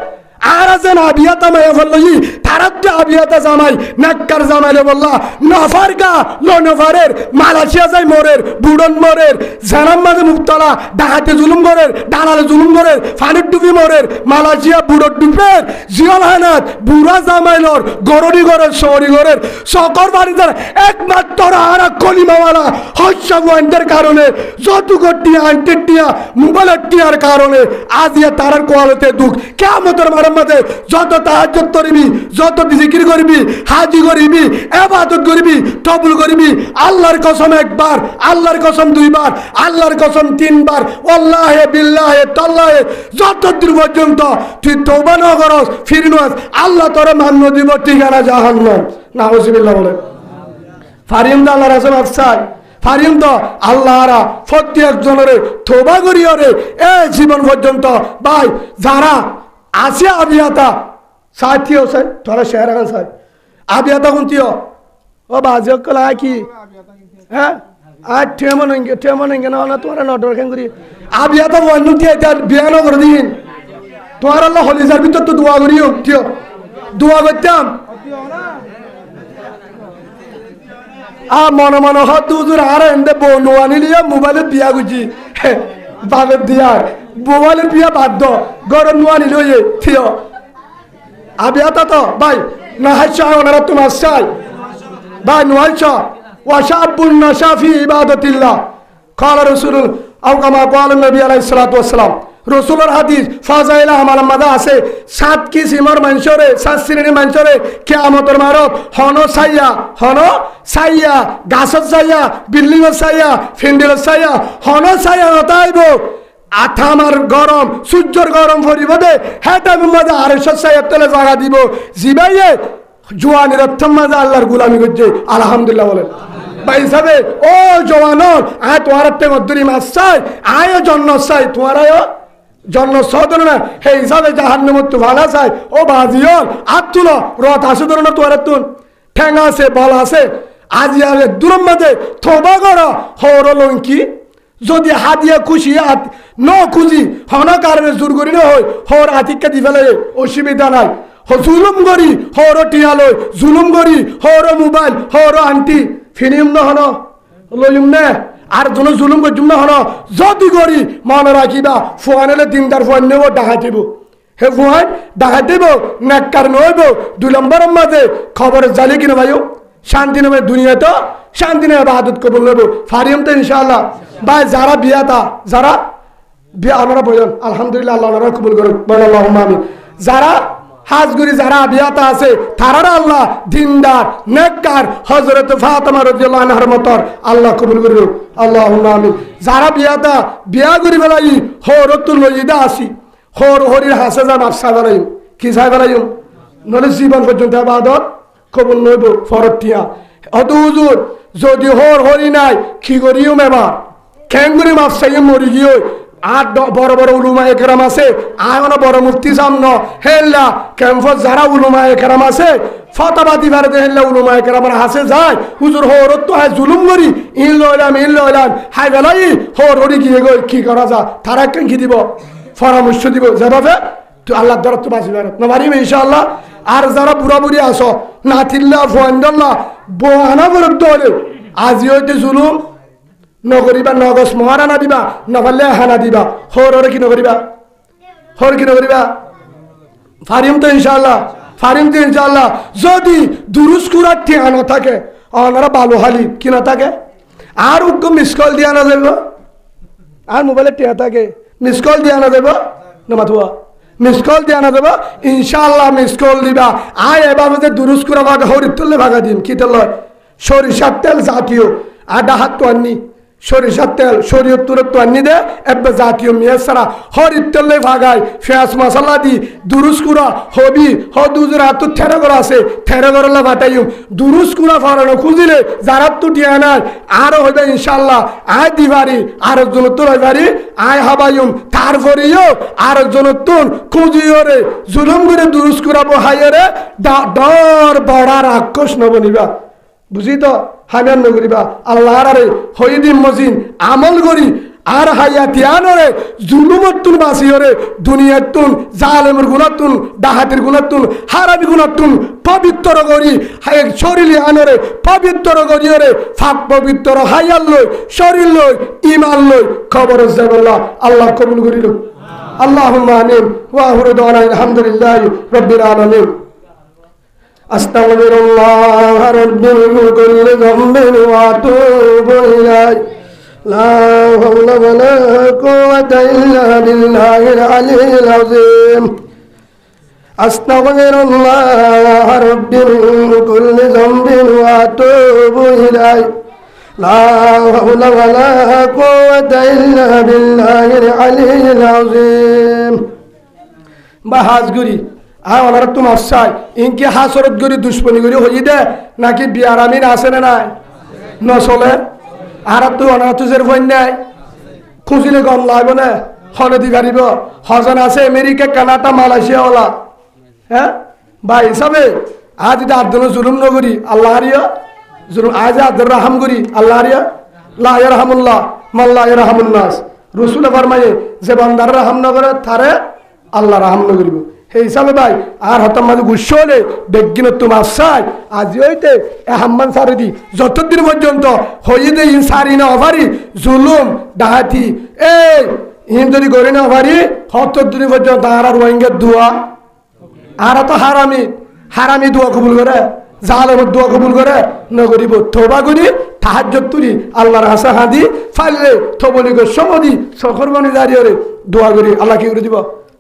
আর আছেন আবিয়াতা মায়া বললি তারা তো আবিয়াতা জামাই নাক্কার জামাইলে বললা নফার গা লো নফারের মালয়েশিয়া যাই মোরের বুড়ন মোরের জানাম মাঝে মুক্তলা ডাহাতে জুলুম করের ডানালে জুলুম করের ফানির ডুবি মোরের মালয়েশিয়া বুড়ো ডুবের জিয়ল হানাত বুড়া জামাইলর গরড়ি ঘরের শহরি ঘরের সকর বাড়িতে একমাত্র আর কলিমাওয়ালা হস্যা গোয়েন্দের কারণে যত গটিয়া আন্টিটিয়া মোবাইলের টিয়ার কারণে আজ ইয়া তারার কোয়ালতে দুঃখ কিয়ামতের মাঝে যত তাহাজ্জুদ করিবি যত জিকির করিবি হাজি করিবি ইবাদত করিবি তবুল করিবি আল্লাহর কসম একবার আল্লাহর কসম দুইবার আল্লাহর কসম তিনবার ওয়াল্লাহি বিল্লাহি তাল্লাহি যতদূর পর্যন্ত তুই তওবা না করস ফিরনস আল্লাহ তোরে মান্য দিব ঠিকানা জাহান্নাম নাউজুবিল্লাহ বলে ফারিম দা আল্লাহর রাসূল আফসার ফারিম তো আল্লাহরা প্রত্যেক জনের তওবা করিও রে এই জীবন পর্যন্ত ভাই যারা আসে আবিয়াতা সাথীও সাই তোরা শেয়ার আগান সাই আবিয়াতা কোনটিও ও বাজে কলা কি হ্যাঁ আর ঠেমন ইঙ্গে না তোরা নটর কেন করি আবিয়াতা বন্ধুটি এটা বিয়ানো করে দিন তোমার আল্লাহ হলিজার ভিতর তো দোয়া করিও ঠিও দোয়া করতাম মনে মনে হত দুজুর আর এন্ডে বনুয়া নিলিয়া মোবাইলে বিয়া গুজি বাবের দিয়া মোবাইলের বিয়া বাধ্য গরম নোয়া নিল থিও আবিয়াতা তো ভাই না হাসা ওনারা তোমার চাই ভাই নোয়াইছ ওয়াশাবুন নাশাফি ইবাদাতিল্লাহ قال رسول او كما قال النبي عليه الصلاه والسلام রসুলের হাদিস ফাজাইলা আমার মাদা আছে 7 কিসিমের মানুষরে 7 শ্রেণীর মানুষরে কিয়ামতের মারত হন ছাইয়া গাছত ছাইয়া বিল্ডিংত ছাইয়া ফিন্ডিলত ছাইয়া হন ছাইয়া হতাইব আঠামার গরম সূর্যর গরম ভরিব দে হেটার মাঝে 200 ছাইয়া তলে জায়গা দিব জিবাইয়ে জোয়ানের মাঝে আল্লাহর গোলামি করছে আলহামদুলিল্লাহ বলেন ভাই হিসাবে ও জওয়ানর আয় তোমার মধ্যরি মাছ চাই আয় জন্ম চাই তোমার জন্ম সদন না হে হিসাবে জাহান্নামত ভালা চাই ও বাজিয়র আত তুলো রথ আসে ধরো না তোর তুন ঠ্যাং আছে বল আছে আজি আরে দূরম মাঝে থবা কর হর লঙ্কি যদি হাতিয়া খুশি হাত ন খুঁজি হন কারণে জোর করি না হয় হর হাতিকা দি ফেলে অসুবিধা নাই জুলুম করি হর টিয়ালয় জুলুম করি হর মোবাইল হর আন্টি ফিলিম ন হন লইম নে আর জন জুলুম করছুম না হন যদি করি মনে রাখিবা ফোয়ানেলে দিনদার ফোয়ান নেব ডাকাতিব হে ফোয়ান ডাকাতিব নেককার নইব 2 নম্বরের মাঝে খবরের জালি কিনা ভাইও শান্তি নামে দুনিয়া তো শান্তি নামে বাহাদুত কবুল নেব ফারিয়াম তো ইনশাআল্লাহ ভাই যারা বিয়াতা যারা বিয়া আপনারা বলেন আলহামদুলিল্লাহ আল্লাহ ওনারা কবুল করুন বলেন আল্লাহুম্মা আমিন যারা হাজগুরি যারা বিয়াতা আছে তারা আল্লাহ দিনদার নেককার হযরত ফাতেমা রাদিয়াল্লাহু আনহার মত আল্লাহ কবুল করুন আল্লাহুম্মা আমিন যারা বিয়াতা বিয়া করি বেলাই হরতুল লইদা আসি হর হরির হাসে যা মাফসা বানাইম কি চাই বানাইম নলে জীবন পর্যন্ত ইবাদত কবুল নইব ফরটিয়া অত হুজুর যদি হর হরি নাই কি করিও মেবা কেঙ্গুরি মাফসাই মরি গিয়ে আর বড় বড় উলুমা একরাম আছে আয়না বড় মুফতি সামনে হেল্লা ক্যাম্পাস যারা উলুমা একরাম আছে ফতাবাদি ভারতে হেল্লা উলুমা একরামের হাসে যায় হুজুর হরত তো হাই জুলুম করি ইন লইলাম হাই বেলাই হর হরি গিয়ে গই কি করা যা তারা কেন কি দিব পরামর্শ দিব যেভাবে তো আল্লাহ দ্বারা তো বাঁচি ভারত না পারিম ইনশাআল্লাহ আর যারা বুড়া বুড়ি আসো নাথিল্লা ফোয়ান্ডল্লা বোয়ানা বরত দলে আজি হইতে জুলুম নগরিবা নগস মহারানা দিবা নভালে হানা দিবা হরে কি নগরিবা হর কি নগরিবা ফারিম তো ইনশাআল্লাহ যদি দুরুস কুরাত ঠিকানা থাকে ওনারা ভালো হালি কি না থাকে আর উগ্র মিস কল দিয়া না যাইব আর মোবাইলে টিয়া থাকে মিস কল দিয়া না যাইব না মাথুয়া মিস কল দিয়া না যাইব ইনশাআল্লাহ মিস কল দিবা আয় এভাবে যে দুরুস কুরা ভাগা হরিতুল্লে ভাগা দিন কি তেল সরিষার তেল জাতীয় আডা হাত তো আননি সরিষার তেল শরীয়তুর তো আনি দে এবে জাতীয় মিয়াসারা হরির তেলে ভাগাই পেঁয়াজ মশলা দি দুরুস কুরা হবি দুজুর হাত তো ঠেরে করা আছে ঠেরে করলে ভাটাইম দুরুস কুরা ফরানো খুঁজিলে যারা তো টিয়া নাই আরো হইবে ইনশাল্লাহ আয় দিবারি আর একজন তো রইবারি আয় হাবাইম তারপরেও আর একজন তুন খুঁজিও রে জুলুম করে দুরুস কুরা বহাইয়ে রে ডর বড়ার আক্রোশ নবনিবা বুঝি তো হামিয়ান নগরিবা আল্লাহ আরে হইদিন মজিন আমল করি আর হায়াতিয়ানরে জুলুমতুন বাসিয়রে দুনিয়াতুন জালেমের গুণাতুন ডাহাতের গুণাতুন হারামি গুণাতুন পবিত্র করি হায় শরীরে আনরে পবিত্র করিয়রে ফাক পবিত্র হায়াল লই শরীর লই ঈমান লই খবর জানাল্লাহ আল্লাহ কবুল করিল আল্লাহুম্মা আমিন ওয়া আখিরু দাওয়ানা আলহামদুলিল্লাহি রাব্বিল আলামিন আস্তাগফিরুল্লাহ রাব্বি মিন কুল্লি যামবিন ওয়া আতুবু ইলাইহি লা হাওলা ওয়ালা কুওয়াতা ইল্লা বিল্লাহিল আলিয়্যিল আযীম আস্তাগফিরুল্লাহ রাব্বি মিন কুল্লি যামবিন ওয়া আতুবু ইলাইহি লা হাওলা ওয়ালা কুওয়াতা ইল্লা বিল্লাহিল আলিয়্যিল আযীম বাহাজগুরি আয় ওনারা তোমার চাই ইনকি হাসরত গরি দুশ্মনী গরি হই দে নাকি বিয়ার আমিন আছে না নাই নচলে আর তো ওনারা তো জের ভয় নাই খুঁজিলে গম লাগবে না হলে দি পারিব হজন আছে আমেরিকা কানাডা মালয়েশিয়া ওলা হ্যাঁ বা হিসাবে আজ যদি আব্দুল জুলুম নগরী আল্লাহ হারিয়া জুলুম আজ আব্দুর রাহাম করি আল্লাহ হারিয়া লা ইয়ারহামুল্লাহ মাল্লা ইয়ারহামুন নাস রাসূল ফরমায়ে যে বান্দার রাহাম না করে তারে আল্লাহ রাহাম না করিব সেই হিসাবে ভাই আর হতাম মাঝে গুস্ব হলে বেগিন তোমার চাই আজি হইতে হাম্মান সারি দি যতদিন পর্যন্ত হইয়ে দে ইন সারি না অভারি জুলুম ডাহাতি এই ইন যদি করি না অভারি হতদিন পর্যন্ত আর রোহিঙ্গার দোয়া আর তো হারামি দোয়া কবুল করে জালেমের দোয়া কবুল করে নগরিব তোবা করি তাহাজ্জুদ তুলি আল্লাহর হাসা হাদি ফাইলে থবলি গো সমদি সখরবানি জারিয়রে দোয়া করি আল্লাহ কি করে দিব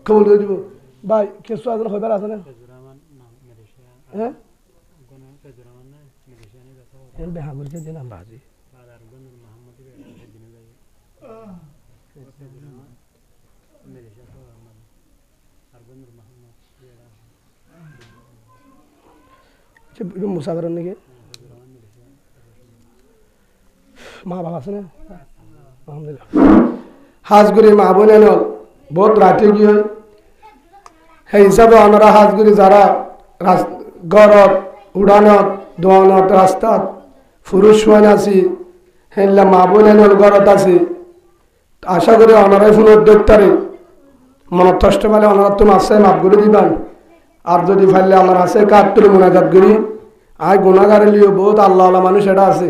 কবুল করে দিব ভাই কিছু আজন হইবার আছে না হ্যাঁ বেহা করছে দিলাম বাজি মুসাফির নাকি মা বাবা আছে না আলহামদুলিল্লাহ হাজগুড়ি মা বোন বহুত রাতে কি হয় সেই হিসাবে আমরা হাজগুড়ি যারা গড়ত উড়ানত দোয়ানত রাস্তাত পুরুষ মান আছি সেইলা মা বোন গড়ত আছে আশা করি ওনারাই ফোনের দেখতারে মনত কষ্ট পেলে ওনারা তুমি আসছে মাফ করে দিবেন। আর যদি ফাইলে আল্লাহর আছে কার তুলে মোনাজাত করি আয় গুণাগারে লিও বহুত আল্লাহ আল্লাহ মানুষ এটা আছে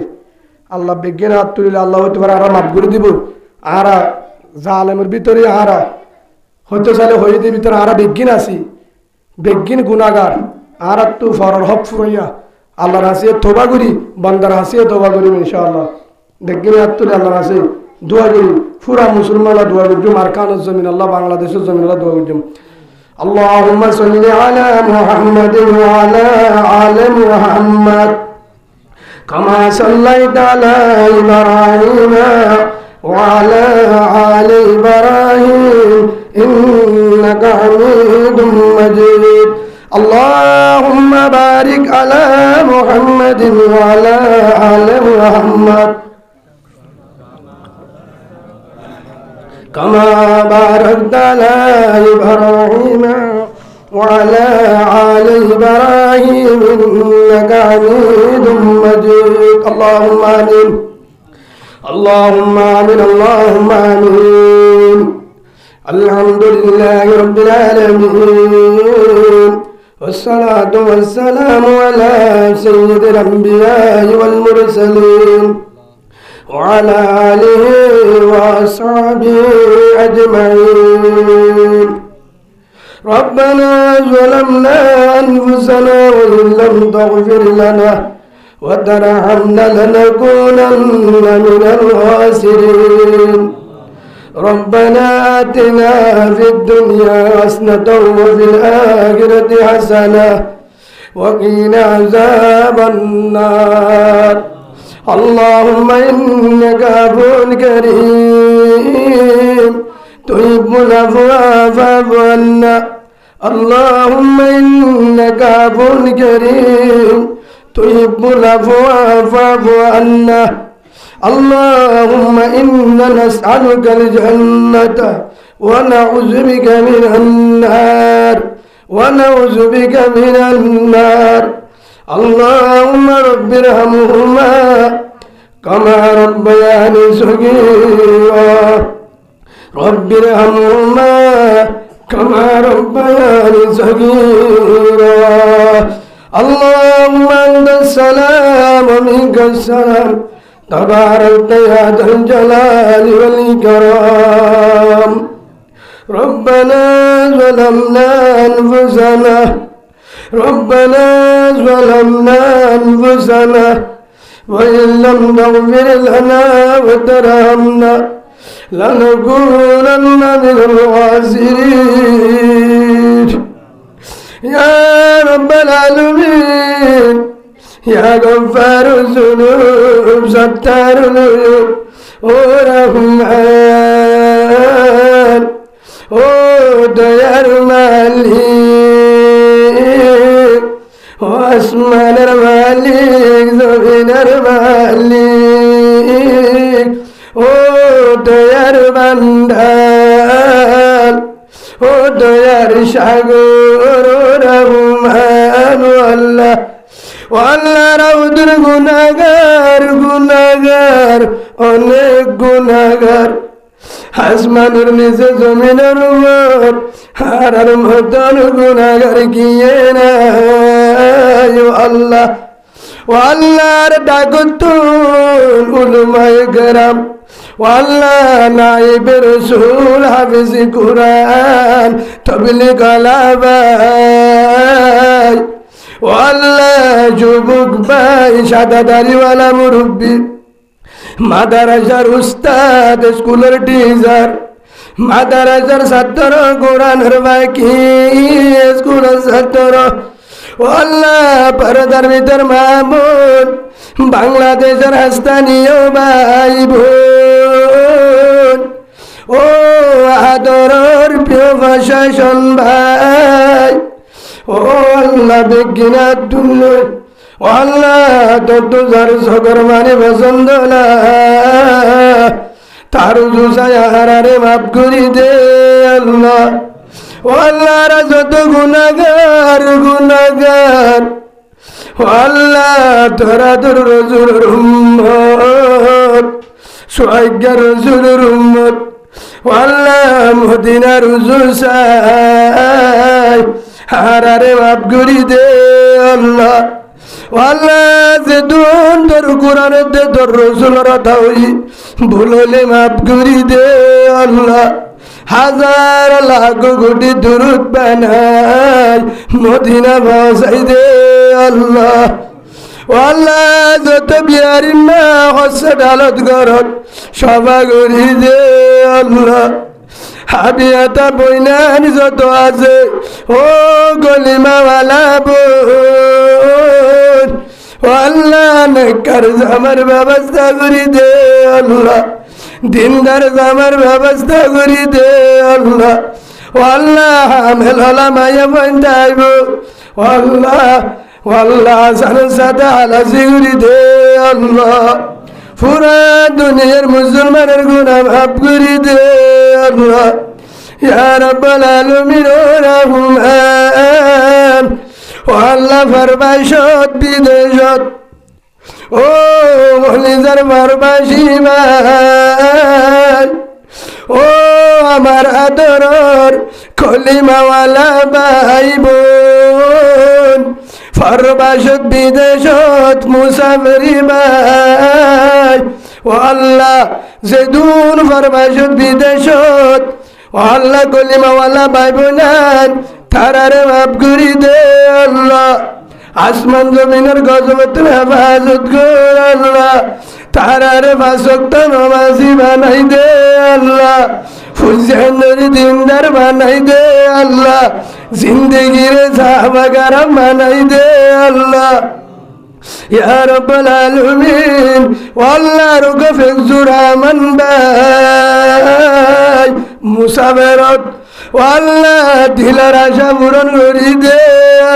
আল্লাহ বিজ্ঞান হাত তুলিলে আল্লাহ হইতে পারে আরা মাফ করে দিব। আরা জালেমের ভিতরে আরা হইতে চাইলে হইতে ভিতরে আরা বিজ্ঞান আছি বিজ্ঞান গুণাগার আর একটু ফরর হক ফুরাইয়া আল্লাহর হাসিয়ে তোবা করি বান্দার হাসিয়ে তোবা করি ইনশাআল্লাহ। বিজ্ঞান হাত তুলে আল্লাহর হাসে দোয়া করি পুরা মুসলমানরা দোয়া করছুম আর কানের জমিন আল্লাহ বাংলাদেশের জমিন আল্লাহ দোয়া করছুম। اللهم صل على محمد وعلى آل محمد كما صليت على إبراهيم وعلى آل إبراهيم إنك حميد مجيد اللهم بارك على محمد وعلى آل محمد كما باركت على إبراهيم وعلى آل إبراهيم إنك حميد مجيد اللهم آمين اللهم آمين اللهم آمين الحمد لله رب العالمين والصلاة والسلام على سيد الأنبياء والمرسلين وعلى آله وأصحابه أجمعين ربنا ظلمنا أنفسنا وإن لم تغفر لنا وترحمنا لنكونن من الخاسرين ربنا آتنا في الدنيا حسنة وفي الآخرة حسنة وقنا عذاب النار اللهم إنك عفو كريم تحب العفو فاعف عنا اللهم إنك عفو كريم تحب العفو فاعف عنا اللهم إنا نسألك الجنة ونعوذ بك من النار ونعوذ بك من النار اللهم رب ارحمهما كما ربياني صغيرا رب ارحمهما كما ربياني صغيرا اللهم أنت السلام ومنك السلام تباركت يا ذا الجلال والإكرام ربنا ظلمنا أنفسنا ربنا ظلمنا أنفسنا وإن لم تغفر لنا وترحمنا لنكونن من الخاسرين يا رب العالمين يا غفار الذنوب ستار العيوب ورحمن وديار مالك واسمان المالك زمين المالك وديار بندال وديار شاقور ورحمن والله রাউদের গুনাহগার গুনাহগার অনেক গুনাহগার আসমানের নিচে জমিনের উপর হারার মতন গুনাহগার গিয়ে না আল্লাহ ও আল্লাহর ডাকতুন উলামায়ে কেরাম ও আল্লাহ নায়েবে রাসূল হাফেজে কুরআন তাবলীগ আলাবাই ও আল্লাহ যুবক ভাই সাদা দাড়িওয়ালা মুরব্বী মাদ্রাসার উস্তাদ স্কুলের টিচার মাদ্রাসার ছাত্র কোরআনের বাকি স্কুলের ছাত্র ও আল্লাহ পর্দার ভিতর মামুন বাংলাদেশের স্থানীয় ভাই বোন ও আদরের প্রিয় প্রশাসন ভাই ও আল্লাহ বিজ্ঞান তুল্য ও আল্লাহ তোর যার সগর মানে পছন্দ না তার জুসায় হারারে মাফ করি দে আল্লাহ ও আল্লাহরা যত গুনাহগার গুনাহগার ও আল্লাহ তোরা তোর রসুলের উম্মত সোহাগ্য রসুলের উম্মত আল্লাহ মদিনার হুজুর চাই হারারে মাফ করি দে আল্লাহ আল্লাহ যে দুন তোর কোরআনের দে তোর রসুলের দাওই ভুল হলে মাফ করি দে আল্লাহ হাজার লাখ কোটি দুরুদ বানাই মদিনা পৌঁছাই দে আল্লাহ আল্লাহ যত বিয়ারি মা হচ্ছে ডালত ঘরত সভা করি দে আল্লাহ হাবিয়াতা বইনান যত আছে ও গলিমাওয়ালা বোন আল্লাহ নেকর জামার ব্যবস্থা করি দে আল্লাহ দিনদার জামার ব্যবস্থা করি দে আল্লাহ আল্লাহ মেলা মায়া বন্ধাইব আল্লাহ আল্লাহ সানের সাথে আলাসি করি দে আল্লাহ পুরা দুনিয়ার মুসলমানের গুনাহ মাফ করি দে আল্লাহ ইয়া রাব্বাল আলামিন ও রহমান ও আল্লাহ ফরমাইশত বিদেশত ও মলিজার ফরমাইশি মান ও আমার আদরর কলিমাওয়ালা ভাই বোন ফরমাইশত বিদেশত মুসাফিরি ভাই ও আল্লাহ যেদুন ফরমাইশত বিদেশত ও আল্লাহ কলিমাওয়ালা ভাই বোনান তারারে মাফ করি দে আল্লাহ আসমান জমিনের গজবত হেফাজত কর আল্লাহ তারারে ফাঁসক্ত নমাজি বানাই দে আল্লাহ ফুলজানরি দিনদার বানাই দে আল্লাহ জিন্দগির সাহাবাগারাম বানাই দে আল্লাহ ইয়া রাব্বাল আলামিন আল্লাহ রুকে ফিজুরামান ভাই মুসাফিরত আল্লাহ দিলার আশা পূরণ করি দে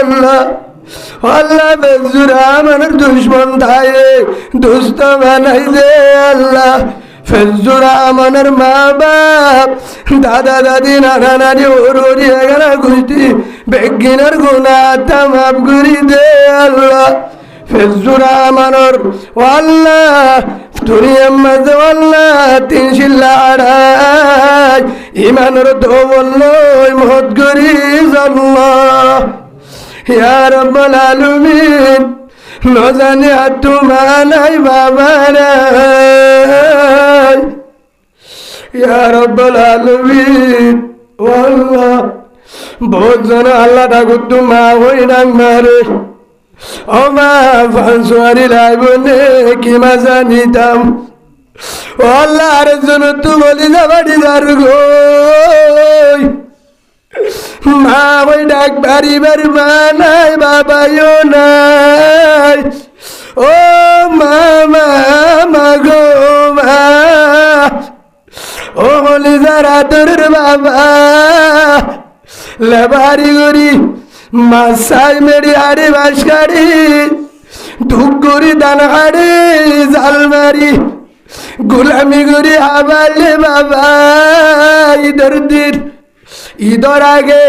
আল্লাহ আল্লাহ ফিজুরামানের দুশমন থাকে দুষ্ট বানাই দে আল্লাহ ফিজুরামানের মা বাপ দাদা দাদি নানা নানি ওরি এগারা গোষ্ঠী বেগিনের গুনাহ মাফ করি দে আল্লাহ ফিজুরামানের আল্লাহ দুনিয়ার মাঝে আল্লাহ তিন শিল্লা আড়াই ইমানের দৌলই মহৎ করি আল্লাহ ইয়া রাব্বাল আলামিন নজানি হাতু মানাই বাবারাই ইয়া রাব্বাল আলামিন আল্লাহ বহুত জন আল্লাহ ডাকুত মা হই ডাক মারে ও মা ফাঁসুয়ারি লাইবনে কি মাজা নিতাম ও আল্লাহ আর জন তু বলি যাবাড়ি যার গো মা ওই ডাক বাড়িবার মা নাই বাবাইও নাই ও মা গো মা ও বলি যারা তোর বাবা লেবারি গরি মাসাই মেরি আরে বাসকারি ধুক গরি দান হাড়ি জাল মারি গুলামি গরি হাবালে বাবা ইদর দিন ঈদর আগে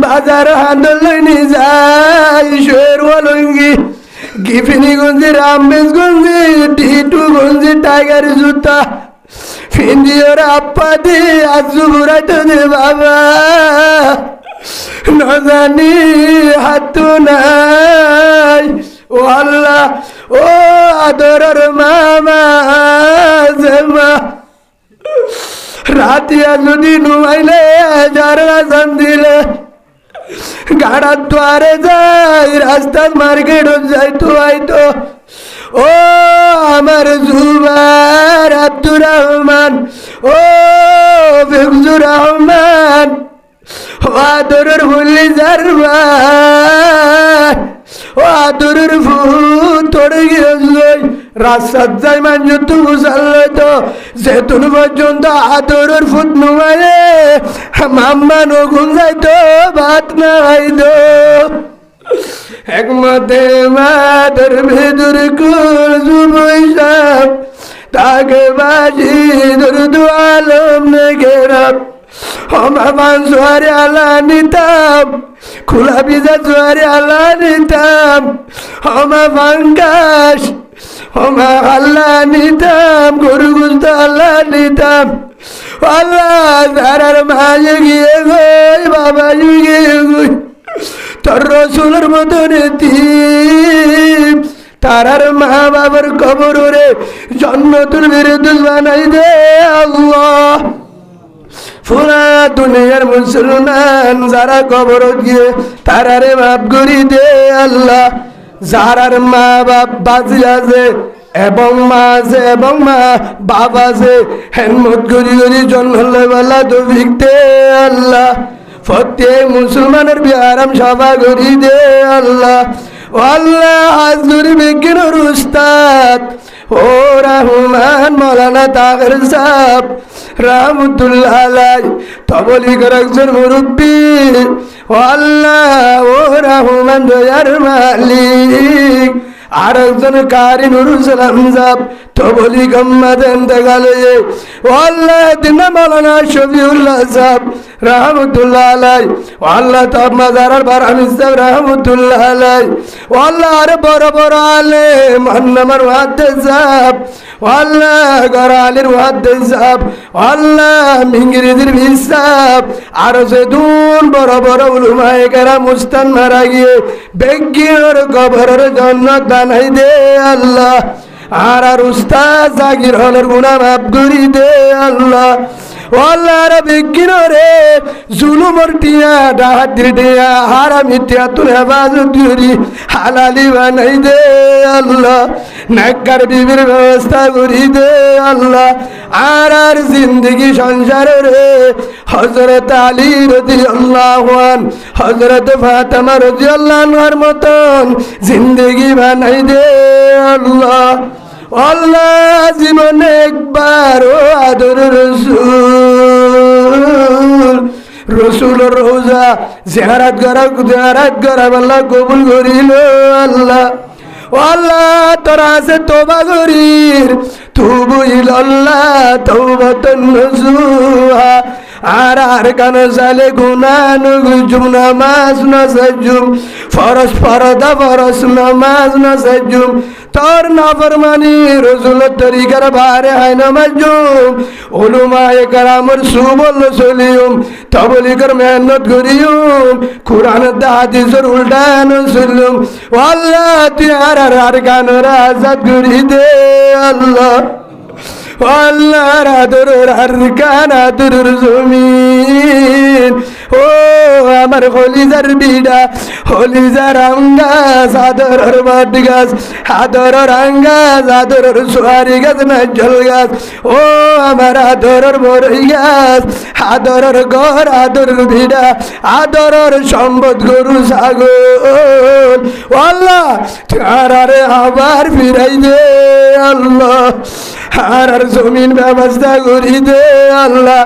বাজার হান্দল নিয়ে যাই শের ওলঙ্গি গিফিনিগঞ্জি রামবেশগঞ্জি টিটুগঞ্জি টাইগার জুতা ফিন্দিওর আপ্পা দি আজু বুড়াইতো দে বাবা নজানি হাতু নাই ও আল্লাহ ও আদরের মামা জেমা রাতিয়া যদি নুমাইলে যারা জান দিলে গাড়ার দ্বারে যাই রাস্তার মার্কেট যাইতো আইতো ও আমার জুবার আব্দুর রহমান ও ফিজুর রহমান ও আদরের ভুলি জারমান ও আদরের ভূত তোড়ে গিয়ে রাস্তার যাই মানুষ তো বুঝালে তো যেতুন পর্যন্ত আদরের ফুট নুমাইলে মাম্মা নগুন যাইতো ভাত না খাইতো একমতে মাদের ভেদর কুল জুবইসাব তাকে বাজি দুরদু আলম নে গেরাব হমা বান সোয়ারে আলা নিতাম খোলা বিজা সোয়ারে আলা নিতাম হমা বাঙ্গাস হমা আল্লাহ নিতাম গরু গুস্ত আল্লাহ নিতাম আল্লাহ তারার মায়ে গিয়ে গই বাবা গিয়ে গই তোর রসুলের মতন এতিম তারার মা বাবার কবর রে জান্নাতুল ফেরদৌস বানাই দে আল্লাহ। পুরা দুনিয়ার মুসলমান যারা কবর গিয়ে তারারে মাফ করি দে আল্লাহ। যারার মা বাপ বাজি আছে এবং মা আছে এবং মা বাপ আছে হেনমত করি করি জন্মলে বেলা তো ভিকতে আল্লাহ। প্রত্যেক মুসলমানের বিহারাম সভা করি দে আল্লাহ। আল্লাহ হাজুরি বিজ্ঞানের উস্তাদ ও রহমান মৌলানা তাহের সাহেব রহমতুল্লাহ আলাই তবলিগের একজন মুরব্বী। ও আল্লাহ ও রহমান দয়ার মালিক আর একজন কারি নুরুল সালাম সাহেব তবলি গম্মাদ ইন্তেকালে ও আল্লাহ দিন মৌলানা শফিউল্লাহ সাহেব রহমতুল্লাহ আলাই ও আল্লাহ তাব মাজারার বারামি সাহেব রহমতুল্লাহ আলাই ও আল্লাহ আর বড় বড় আলেম আন্নামার মুহাদ্দিস সাহেব ও আল্লাহ গরালির মুহাদ্দিস সাহেব ও আল্লাহ মিংরিজির মির সাহেব আর সেদুন বড় বড় উলামায়ে কেরাম মুস্তান মারা গিয়ে বেগির কবরের জান্নাত বানাই দে আল্লাহ। আর উস্তাদ জাকির হলের গুনাহ মাফ করি দে আল্লাহ। ও আল্লাহ রে বিজ্ঞান রে জুলুমর টিয়া ডাহাতির টিয়া হারামি টিয়া তুই হেফাজত করি হালালি বানাই দে আল্লাহ। নেককার বিবির ব্যবস্থা করি দে আল্লাহ। আর জিন্দগি সংসার রে হযরত আলী রাদিয়াল্লাহু আনহু হযরত ফাতেমা রাদিয়াল্লাহু আনহার মতন জিন্দগি বানাই দে আল্লাহ। আল্লাহ জীবনে একবার ও আদর রসুল রসুলের রোজা জিয়ারত করা আল্লাহ কবুল করিল আল্লাহ। আল্লাহ তোরা আছে তোবা করির তুবু ইলাল্লাহ তাওবাতান নসুহা। আর কান সালে গুনাহ গুজুম নামাজ না সাজুম ফরজ ফরদা ফরজ নামাজ না সাজুম তোর নাফরমানি রসুলের তরিকার বারে হয় নামাজুম উলামায়ে কেরামের সুবল সলিয়ুম তবলিগের মেহনত করিয়ুম কুরআন দা হাদিসের উল্টা নসুলুম। আল্লাহ তুই আর কানের আজাদ করি দে আল্লাহ। আল্লাহ আদরের আর কান আদরের জমিন ও আমার হলিজার বিডা হলিজার আঙ্গাস আদরের বাট গাছ আদরের আঙ্গাস আদরের সোয়ারি গাছ নাজল গাছ ও আমার আদরের বড়ই গাছ আদরের ঘর আদরের বিডা আদরের সম্পদ গরু ছাগল। আল্লাহ তারারে আবার ফিরাই দে আল্লাহ। আর জমিন ব্যবস্থা করি দে আল্লাহ।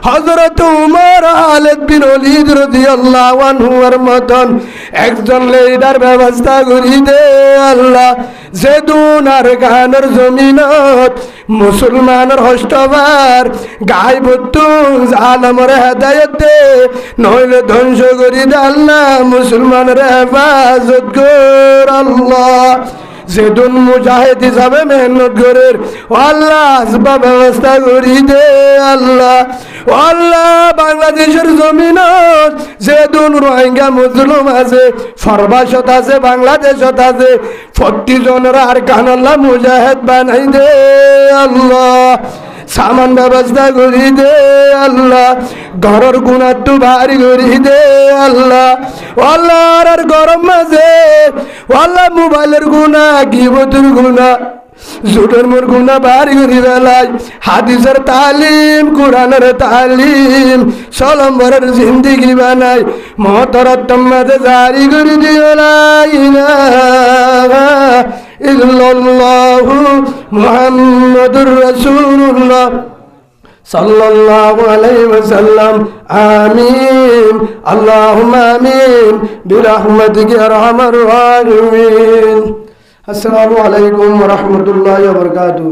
হযরত উমর খালিদ বিন ওলীদ রাদিয়াল্লাহু আনহুর মতন একজন লিডার ব্যবস্থা করি দে আল্লাহ। যে দুনার গানের জমিনত মুসলমানের হস্তবার গায়ে বতুন জালেমের হেদায়েত দে নইলে ধ্বংস করি দে আল্লাহ। মুসলমানের হেফাজত কর আল্লাহ। যেদুন মুজাহিদ হিসাবে মেহনত করের আল্লাহ আসবাব ব্যবস্থা করি দে আল্লাহ। আল্লাহ বাংলাদেশের জমিনত যেদুন রোহিঙ্গা মুসলিম আছে ফরবাসত আছে বাংলাদেশত আছে 40 জনের আর কানাল্লাহ মুজাহিদ বানাই দে আল্লাহ। সামান ব্যবস্থা করি দে আল্লাহ। ঘরের গুণা তো ভারী করি দে আল্লাহ। আল্লাহ আর গরম মাঝে আল্লাহ মোবাইলের গুণা গিবতের গুণা জুটের মোর গুণা ভারী করি বেলায় হাদিসের তালিম কোরআনের তালিম সলম্বরের জিন্দিগি বানাই মহতরত মাঝে জারি করি দিও লা ইলাহা ইল্লাল্লাহু মুহাম্মাদুর রাসূলুল্লাহ সাল্লাল্লাহু আলাইহি ওয়াসাল্লাম। আমিন আল্লাহুম্মা আমিন বিরহমাতিকা ইয়া আরহামার রাহিমিন। আসসালামু আলাইকুম ওয়া রাহমাতুল্লাহি ওয়া বারাকাতুহু।